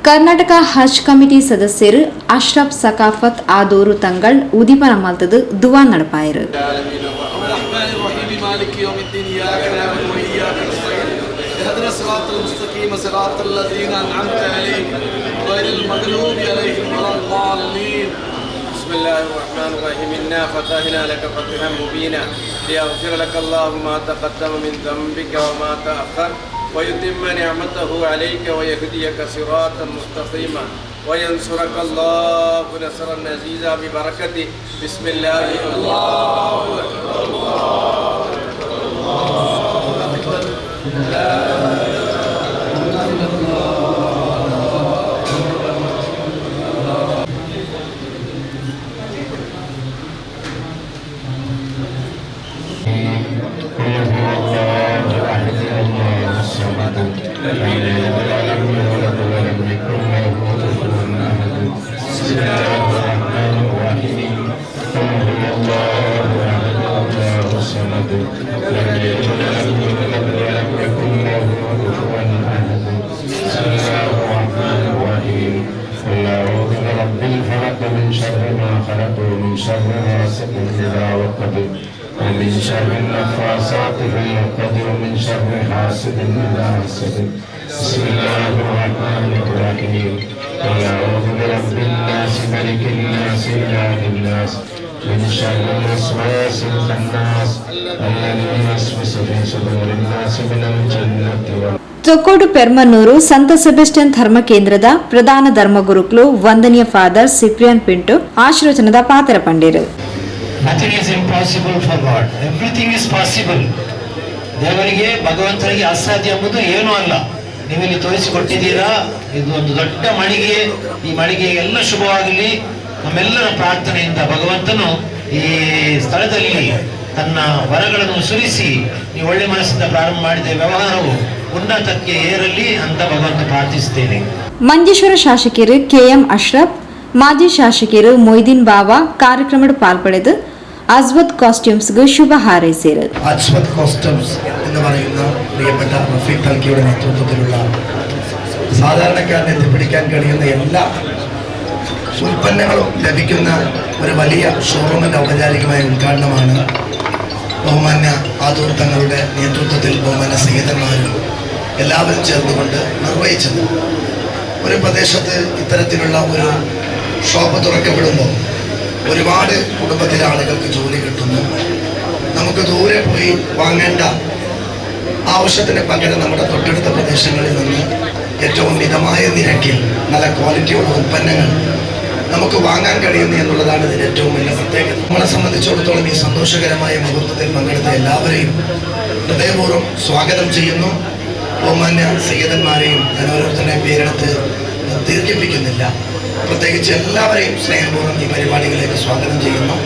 ಕರ್ನಾಟಕ ಹಜ್ ಕಮಿಟಿ ಸದಸ್ಯರು ಅಶ್ರಫ್ ಸಕಾಫತ್ ಆದೂರು ತಂಗಳ್ ಉದಿಪನ ಮಲ್ತದು ದುವಾ ನಡಪಾಯರು. بسم الله الرحمن الرحيم إنا فتحنا لك فتحا مبينا ليغفر لك الله ما تقدم من ذنبك وما تأخر ويتم نعمته عليك ويهديك صراطا مستقيما وينصرك الله نصرا عزيزا ببركته بسم الله الله أكبر الله أكبر الله أكبر لا من شر ما خلق ومن شر غاسق إذا وقب ومن شر النفاثات في العقد ومن شر حاسد إذا حسد بسم الله الرحمن الرحيم قل أعوذ برب الناس ملك الناس إله الناس من شر الوسواس الخناس الذي يوسوس في صدور الناس من الجنة والنار. ತೊಕ್ಕೋಡು ಪೆರ್ಮನ್ನೂರು ಸಂತ ಸೆಬೆಸ್ಟಿಯನ್ ಧರ್ಮ ಕೇಂದ್ರದ ಪ್ರಧಾನ ಧರ್ಮಗುರುಗಳು ವಂದನೀಯ ಫಾದರ್ ಸಿಪ್ರಿಯನ್ ಪಿಂಟು ಆಶೀರ್ವಚನದ ಪಾತ್ರ ಪಂಡಿರು. Nothing is impossible for God. Everything is possible. ದೇವರಿಗೆ ಭಗವಂತನಿಗೆ ಅಸಾಧ್ಯ ಎಂಬುದು ಏನೂ ಅಲ್ಲ. ನೀವಿಲ್ಲಿ ತೋರಿಸಿಕೊಟ್ಟಿದ್ದೀರಾ, ಇದು ಒಂದು ದೊಡ್ಡ ಮಳಿಗೆ. ಈ ಮಳಿಗೆ ಎಲ್ಲ ಶುಭವಾಗಲಿ. ನಮ್ಮೆಲ್ಲರ ಪ್ರಾರ್ಥನೆಯಿಂದ ಭಗವಂತನು ಈ ಸ್ಥಳದಲ್ಲಿ ತನ್ನ ವರಗಳನ್ನು ಸುರಿಸಿ ನೀವು ಒಳ್ಳೆ ಮನಸ್ಸಿಂದ ಪ್ರಾರಂಭ ಮಾಡಿದ ವ್ಯವಹಾರವು ಉನ್ನತಕ್ಕೆ ಏರಲಿ ಅಂತ ಭಗವಂತ ಪ್ರಾರ್ಥಿಸುತ್ತೇನೆ. ಮಂಜೇಶ್ವರ ಶಾಸಕರು KM ಅಶ್ರಫ್, ಮಾಜಿ ಶಾಸಕರು ಮೊಯ್ದೀನ್ ಬಾವಾ ಕಾರ್ಯಕ್ರಮದ ಪಾಲ್ಪಡೆದು അസ്വദ് കോസ്റ്റ്യൂംസ് ശുഭ ഹാരൈസിയർ. അസ്വദ് കോസ്റ്റ്യൂംസ് എന്ന് പറയുന്ന പ്രിയപ്പെട്ട റഫീഖ് തൽക്കിയുടെ നേതൃത്വത്തിലുള്ള സാധാരണക്കാരനെ എത്തിപ്പിടിക്കാൻ കഴിയുന്ന എല്ലാ ഉൽപ്പന്നങ്ങളും ലഭിക്കുന്ന ഒരു വലിയ ഷോറൂമിൻ്റെ ഔപചാരികമായ ഉദ്ഘാടനമാണ് ബഹുമാന്യ ആദൂർ തങ്ങളുടെ നേതൃത്വത്തിൽ ബഹുമാന്യ സയ്യിദന്മാരും എല്ലാവരും ചേർന്നുകൊണ്ട് നിർവഹിച്ചത്. ഒരു പ്രദേശത്ത് ഇത്തരത്തിലുള്ള ഒരു ഷോപ്പ് തുറക്കപ്പെടുമ്പോൾ ഒരുപാട് കുടുംബത്തിലെ ആളുകൾക്ക് ജോലി കിട്ടുന്നു. നമുക്ക് ദൂരെ പോയി വാങ്ങേണ്ട ആവശ്യത്തിന് പകരം നമ്മുടെ തൊട്ടടുത്ത പ്രദേശങ്ങളിൽ നിന്ന് ഏറ്റവും മിതമായ നിരക്കിൽ നല്ല ക്വാളിറ്റിയുള്ള ഉൽപ്പന്നങ്ങൾ നമുക്ക് വാങ്ങാൻ കഴിയുന്നു എന്നുള്ളതാണ് ഇതിൻ്റെ ഏറ്റവും വലിയ പ്രത്യേകത. നമ്മളെ സംബന്ധിച്ചിടത്തോളം ഈ സന്തോഷകരമായ മുഹൂർത്തത്തിൽ പങ്കെടുത്ത എല്ലാവരെയും ഹൃദയപൂർവ്വം സ്വാഗതം ചെയ്യുന്നു. ബഹുമാന്യ സയ്യിദന്മാരെയും ഞാൻ ഓരോരുത്തരുടെയും പേരെടുത്ത് ദീർഘിപ്പിക്കുന്നില്ല. പ്രത്യേകിച്ച് എല്ലാവരെയും സ്നേഹപൂർവ്വം ഈ പരിപാടികളിലേക്ക് സ്വാഗതം ചെയ്യുന്നു.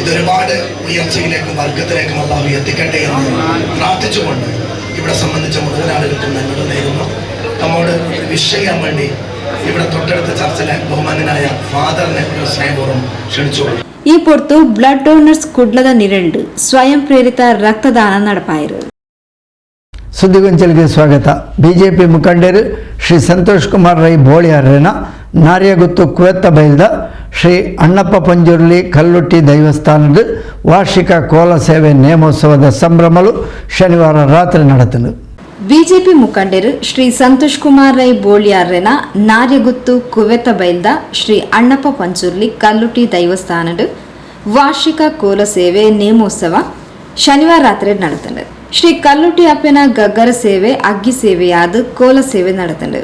ഇതൊരുപാട് ഉയർച്ചയിലേക്കും വർഗത്തിലേക്കും അല്ലാഹു എത്തിക്കട്ടെ എന്ന് പ്രാർത്ഥിച്ചുകൊണ്ട് ഇവിടെ സംബന്ധിച്ച മുഴുവൻ ആളുകൾക്കും നന്മ നേരുന്നു. നമ്മോട് വിഷ് ചെയ്യാൻ വേണ്ടി ഇവിടെ തൊട്ടടുത്ത ചർച്ചിലെ ബഹുമാനായ ഫാദറിനെ സ്നേഹപൂർവ്വം ക്ഷണിച്ചു. ಈ ಪೊರ್ತು ಬ್ಲಡ್ ಡೋನರ್ಸ್ ಕುಡ್ಲದ ನಿರಂಡು ಸ್ವಯಂ ಪ್ರೇರಿತ ರಕ್ತದಾನ ನಡಪಾಯಿರು. ಸುದ್ದಿಗೊಂಚಲಿಗೆ ಸ್ವಾಗತ. ಬಿಜೆಪಿ ಮುಖಂಡರು ಶ್ರೀ ಸಂತೋಷ್ ಕುಮಾರ್ ರೈ ಬೋಳಿಯಾರ್ರೆನ ನಾರ್ಯಗುತ್ತು ಕುವೆತ್ತ ಬೈಲ್ದ ಶ್ರೀ ಅಣ್ಣಪ್ಪ ಪಂಜುರ್ಲಿ ಕಲ್ಲುಟ್ಟಿ ದೈವಸ್ಥಾನದ ವಾರ್ಷಿಕ ಕೋಲ ಸೇವೆ ನೇಮೋತ್ಸವದ ಸಂಭ್ರಮಲು ಶನಿವಾರ ರಾತ್ರಿ ನಡೆದನು. ಬಿಜೆಪಿ ಮುಖಂಡರು ಶ್ರೀ ಸಂತೋಷ್ ಕುಮಾರ್ ರೈ ಬೋಳಿಯಾರ್ರೆನ ನಾರ್ಯಗುತ್ತು ಕುವೆತ್ತ ಬೈಲ್ದ ಶ್ರೀ ಅಣ್ಣಪ್ಪ ಪಂಜುರ್ಲಿ ಕಲ್ಲುಟ್ಟಿ ದೈವಸ್ಥಾನದ ವಾರ್ಷಿಕ ಕೋಲ ಸೇವೆ ನೇಮೋತ್ಸವ ಶನಿವಾರ ರಾತ್ರಿ ನಡೆದನು. ಶ್ರೀ ಕಲ್ಲುಟ್ಟಿ ಅಪ್ಪನ ಗಗ್ಗರ ಸೇವೆ ಅಗ್ಗಿ ಸೇವೆಯಾದ ಕೋಲ ಸೇವೆ ನಡೆದನು.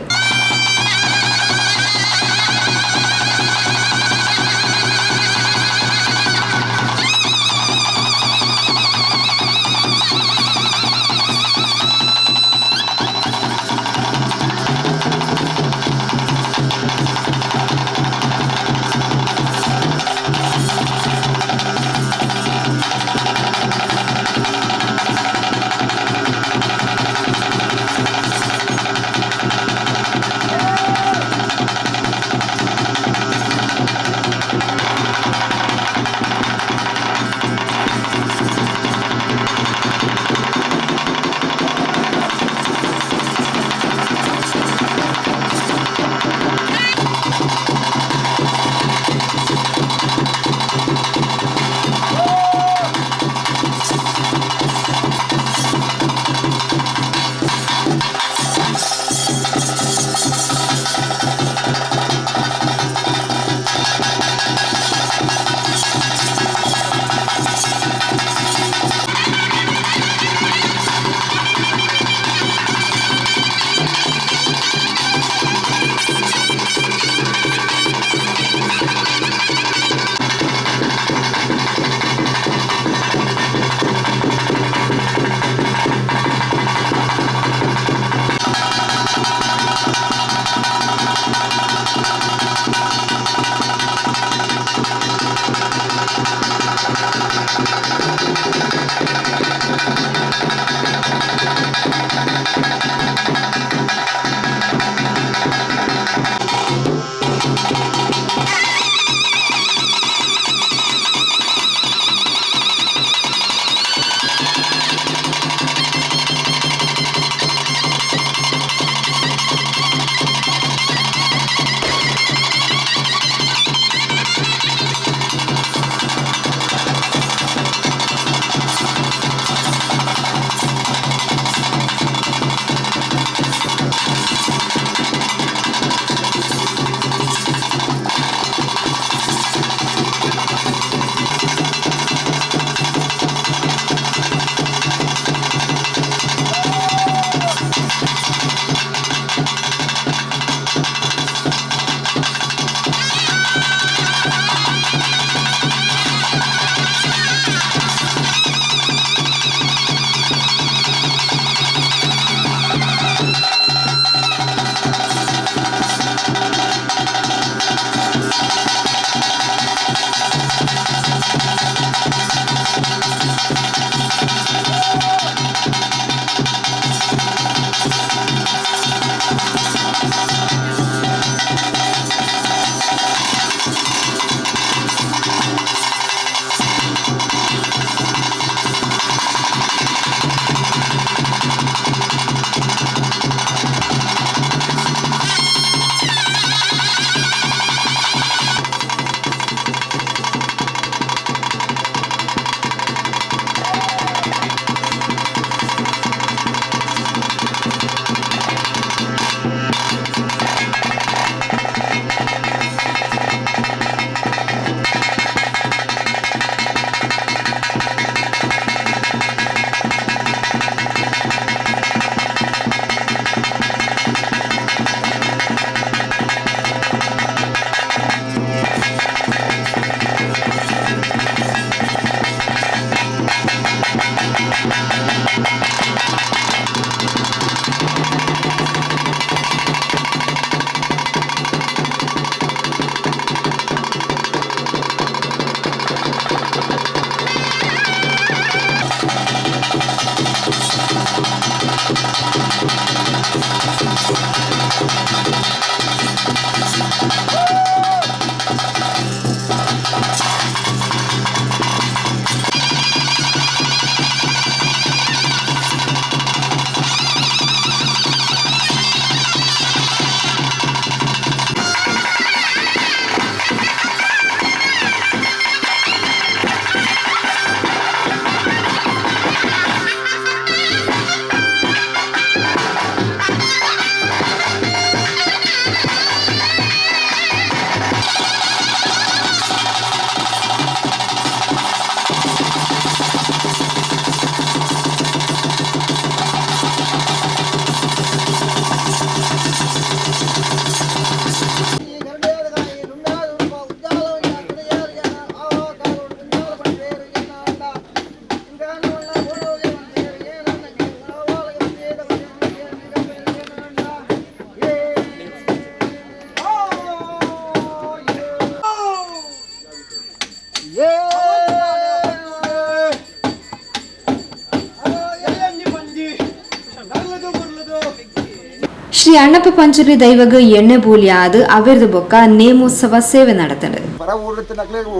ಶ್ರೀ ಅಣ್ಣಪ್ಪ ಪಂಚುರಿ ದೈವಗ ಎಣ್ಣೆ ಬೂಲಿಯಾದ ಅವಿರ್ದು ಬೊಕ್ಕ ನೇಮೋತ್ಸವ ಸೇವೆ ನಡೆತದೆ. ಪರ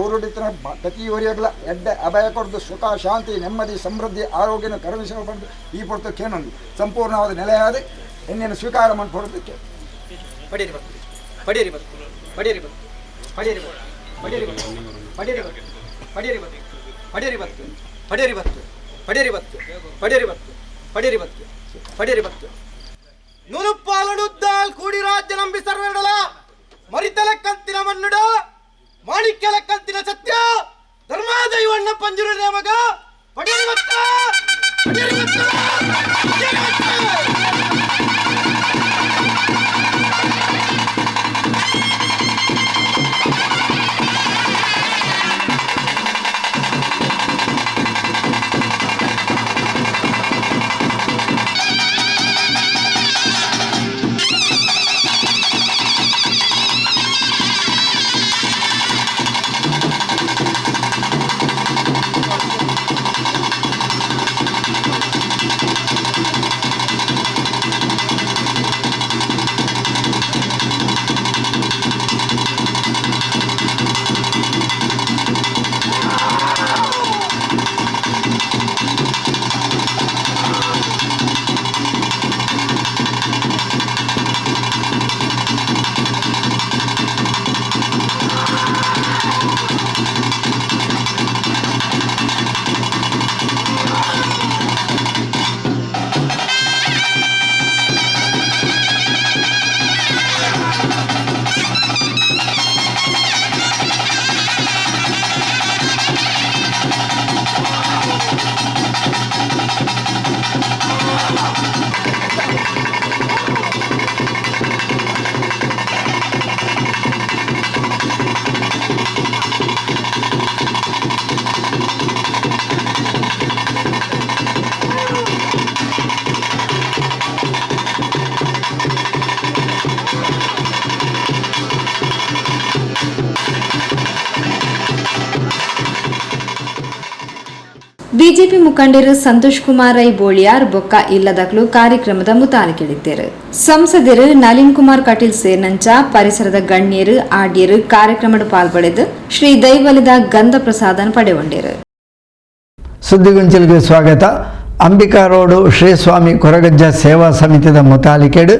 ಊರುಡಿತಿನ ಪ್ರತಿಯೊರಿಯಗ್ಲ ಎಡ್ಡೆ ಅಭಯ ಕೊಡ್ದು ಸುಖ ಶಾಂತಿ ನೆಮ್ಮದಿ ಸಮೃದ್ಧಿ ಆರೋಗ್ಯನ ಕರುಣಿಸುವ ಪಡೆದು ಈ ಪೊರ್ತು ಕೇನೊಂದು ಸಂಪೂರ್ಣವಾದ ನೆಲೆಯಾದ ಎಣ್ಣೆಯನ್ನು ಸ್ವೀಕಾರ ಮಾಡಿಕೊಡೋದಕ್ಕೆ ಪಡೆಯಿರಿ ಪಡೆಯಿರಿ ಪಡೆಯಿರಿ ಪಡೆಯಿರಿ ಪಡೆಯಿರಿ ಪಡೆಯಿರಿ ಪಡೆಯಿರಿ ಪಡೆಯಿರಿ ಪಡೆಯಿರಿ ಪಡೆಯಿರಿ ಪಡೆಯಿರಿ ಪಡೆಯಿರಿ ಪಡೆಯಿರಿ ನುನುಪಾಲನುದ್ದಾಲ್ ಕೂಡಿ ರಾಜ್ಯ ನಂಬಿ ಸರ್ವರಡಲ ಮರಿತಲ ಕಂತಿನ ಮನ್ನುಡ ಮಾಣಿಕ್ಯಲ ಕಂತಿನ ಸತ್ಯ ಧರ್ಮಾದೈವಣ್ಣ ಪಂಜುರಿ ನೇಮಗ ಪಡೆಯಿರಿ ಬಿಜೆಪಿ ಮುಖಂಡರು ಸಂತೋಷ್ ಕುಮಾರ್ ರೈ ಬೋಳಿಯಾರ್ ಬೊಕ್ಕ ಇಲ್ಲದಕ್ಲು ಕಾರ್ಯಕ್ರಮದ ಮುತಾನೆ ಕೇಳಿದ್ದೇರು. ಸಂಸದರು ನಳಿನ್ ಕುಮಾರ್ ಕಟೀಲ್ ಸೇರ್ನಂಚ ಪರಿಸರದ ಗಣ್ಯರು ಆಡ್ಯರು ಕಾರ್ಯಕ್ರಮದ ಪಾಲ್ಪಡೆದು ಶ್ರೀ ದೈವಲಿದ ಗಂಧ ಪ್ರಸಾದನ ಪಡೆಗೊಂಡರು. ಸುದ್ದಿಗೊಂಚಲಿಗೆ ಸ್ವಾಗತ. ಅಂಬಿಕಾ ರೋಡು ಶ್ರೀ ಸ್ವಾಮಿ ಕೊರಗಜ್ಜ ಸೇವಾ ಸಮಿತಿಯ ಮುತಾಲಿಕೆಡು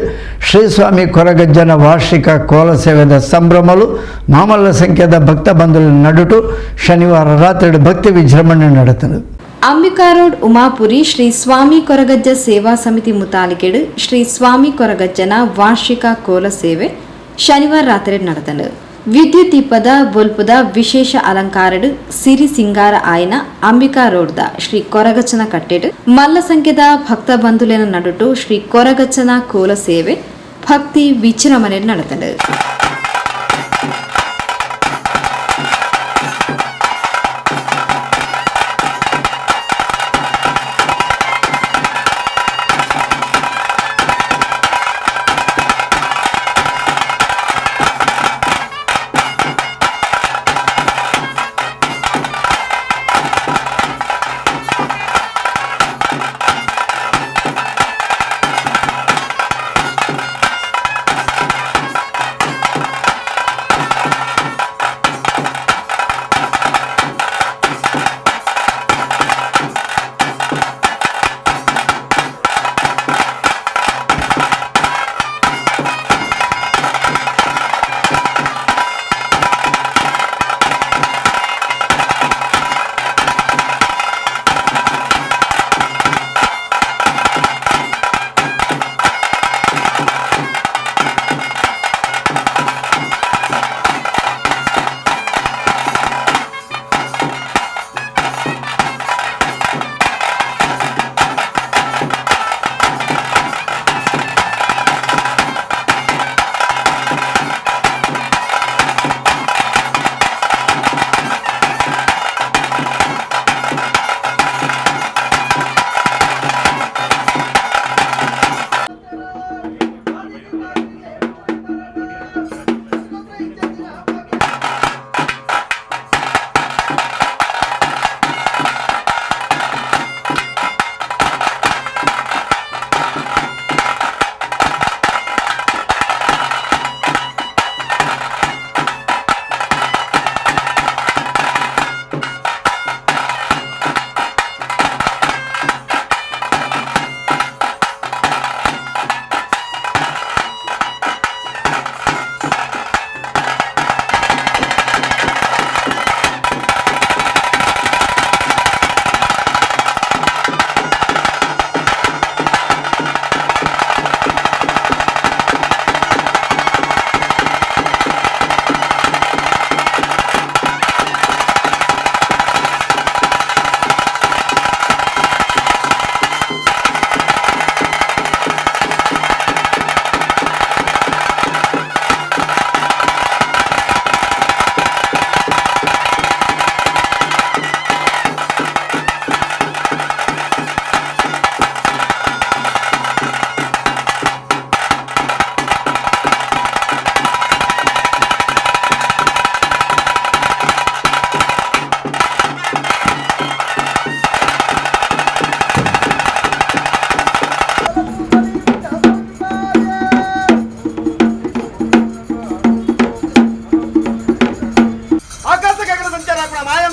ಶ್ರೀ ಸ್ವಾಮಿ ಕೊರಗಜ್ಜನ ವಾರ್ಷಿಕ ಕೋಲ ಸೇವೆದ ಸಂಭ್ರಮಲು ಮಾಮಲ್ಲ ಸಂಖ್ಯೆದ ಭಕ್ತ ಬಂಧುಗಳ ನಡುಟು ಶನಿವಾರ ರಾತ್ರಿ ಭಕ್ತಿ ವಿಜೃಂಭಣೆ ನಡೆತನು. ಅಂಬಿಕಾ ರೋಡ್ ಉಮಾಪುರಿ ಶ್ರೀ ಸ್ವಾಮಿ ಕೊರಗಜ್ಜ ಸೇವಾ ಸಮಿತಿ ಮುತಾಲಿಕೆಡು ಶ್ರೀ ಸ್ವಾಮಿ ಕೊರಗಜ್ಜನ ವಾರ್ಷಿಕ ಕೋಲ ಸೇವೆ ಶನಿವಾರ ರಾತ್ರಿ ನಡೆದನು. ವಿದ್ಯುತ್ ದೀಪದ ಬೊಲ್ಪದ ವಿಶೇಷ ಅಲಂಕಾರಡು ಸಿರಿ ಸಿಂಗಾರ ಆಯ್ನ ಅಂಬಿಕಾ ರೋಡ್ದ ಶ್ರೀ ಕೊರಗಚ್ಚನ ಕಟ್ಟೆಡು ಮಲ್ಲ ಸಂಖ್ಯೆದ ಭಕ್ತ ಬಂಧುಲಿನ ನಡುಟು ಶ್ರೀ ಕೊರಗಚ್ಚನ ಕೋಲ ಸೇವೆ ಭಕ್ತಿ ವಿಜೃಂಭಣೆ ನಡೆದನು.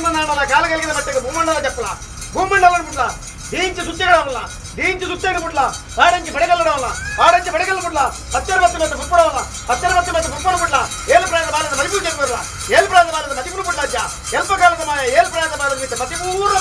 ಆನಂದ ನಾಡಲ ಕಾಲಗಲಿಗಿನ ಬಟ್ಟೆಗೆ ಭೂಮಂಡಲ ಚಪ್ಪಲ ಭೂಮಂಡಲ ಬಿಡ್ಲ ದೀಂಚು ಸುಚ್ಚೆಗಳವಲ್ಲ ದೀಂಚು ಸುಚ್ಚೆಗೆ ಬಿಡ್ಲ ಆಡಂಚಿ ಬಡಗಲ್ಲಡವಲ್ಲ ಆಡಂಚಿ ಬಡಗಲ್ಲ ಬಿಡ್ಲ 10 ಮತ್ತು ಕುಪ್ಪಡವಲ್ಲ 10 ಮತ್ತು ಕುಪ್ಪಡ ಬಿಡ್ಲ ಏಳು ಪ್ರಾಯದ ಬಾಲದ ಮರಿಪೂಜೆ ಬರಲ್ಲ ಏಳು ಪ್ರಾಯದ ಬಾಲದ ಮತಿಪುರು ಬಿಡ್ಲ ಅಜ್ಜ ಎಲ್ಪ ಕಾಲದ ಮಾಯ ಏಳು ಪ್ರಾಯದ ಬಾಲದ ಮಿತ್ತ ಮತಿಪೂರ್ಣ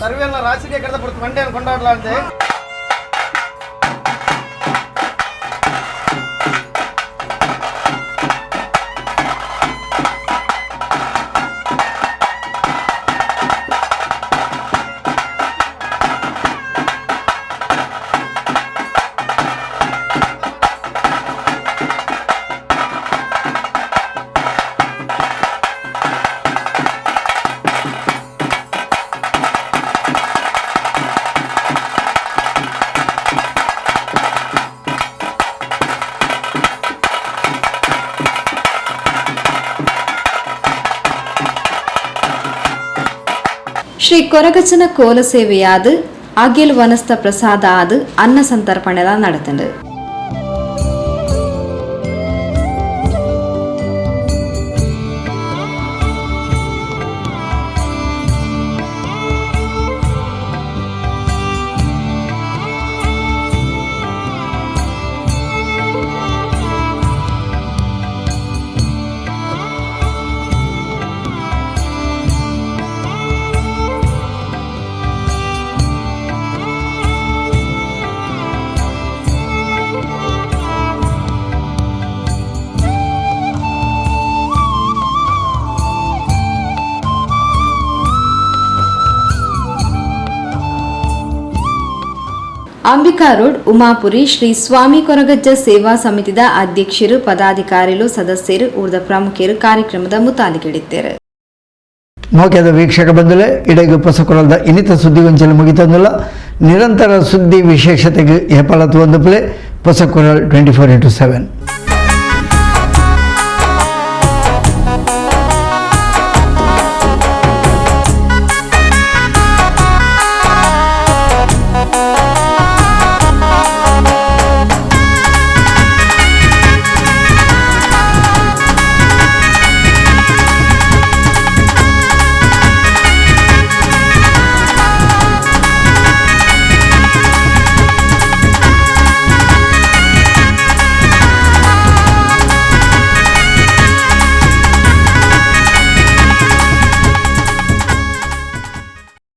ಸರ್ವೆಲ್ಲ ರಾಶಿಗೆ ಕರೆದ ಬಿಡ್ತು ಮಂಡ್ಯನ ಕೊಂಡಾಡ್ಲ ಅಂತೆ ಶ್ರೀ ಕೊರಗಜ್ಜನ ಕೋಲ ಸೇವೆಯಾದ ಅಗಿಲ್ ವನಸ್ಥ ಪ್ರಸಾದ ಆದ ಅನ್ನ ಸಂತರ್ಪಣೆಲ നടത്തുന്നുണ്ട്. ಅಂಬಿಕಾ ರೋಡ್ ಉಮಾಪುರಿ ಶ್ರೀ ಸ್ವಾಮಿ ಕೊರಗಜ್ಜ ಸೇವಾ ಸಮಿತಿದ ಅಧ್ಯಕ್ಷರು ಪದಾಧಿಕಾರಿಗಳು ಸದಸ್ಯರು ಉಳಿದ ಪ್ರಮುಖರು ಕಾರ್ಯಕ್ರಮದ ಮುತಾಲಿಗಿಡಿದ್ದಾರೆ. ಮೋಕೆದ ವೀಕ್ಷಕ ಬಂಧುಲೆ ಇಡೆಗೆ ಪೊಸಕೊಳದ ಇನ್ನಿತ ಸುದ್ದಿಗೊಂಚಲು ಮುಗಿತಂದಿಲ್ಲ. ನಿರಂತರ ಸುದ್ದಿ ವಿಶೇಷತೆಗೆ ಹೆಪಲತ್ತು ಒಂದು ಪ್ಲೇ ಪೊಸಕೊರಲ್ 24/7.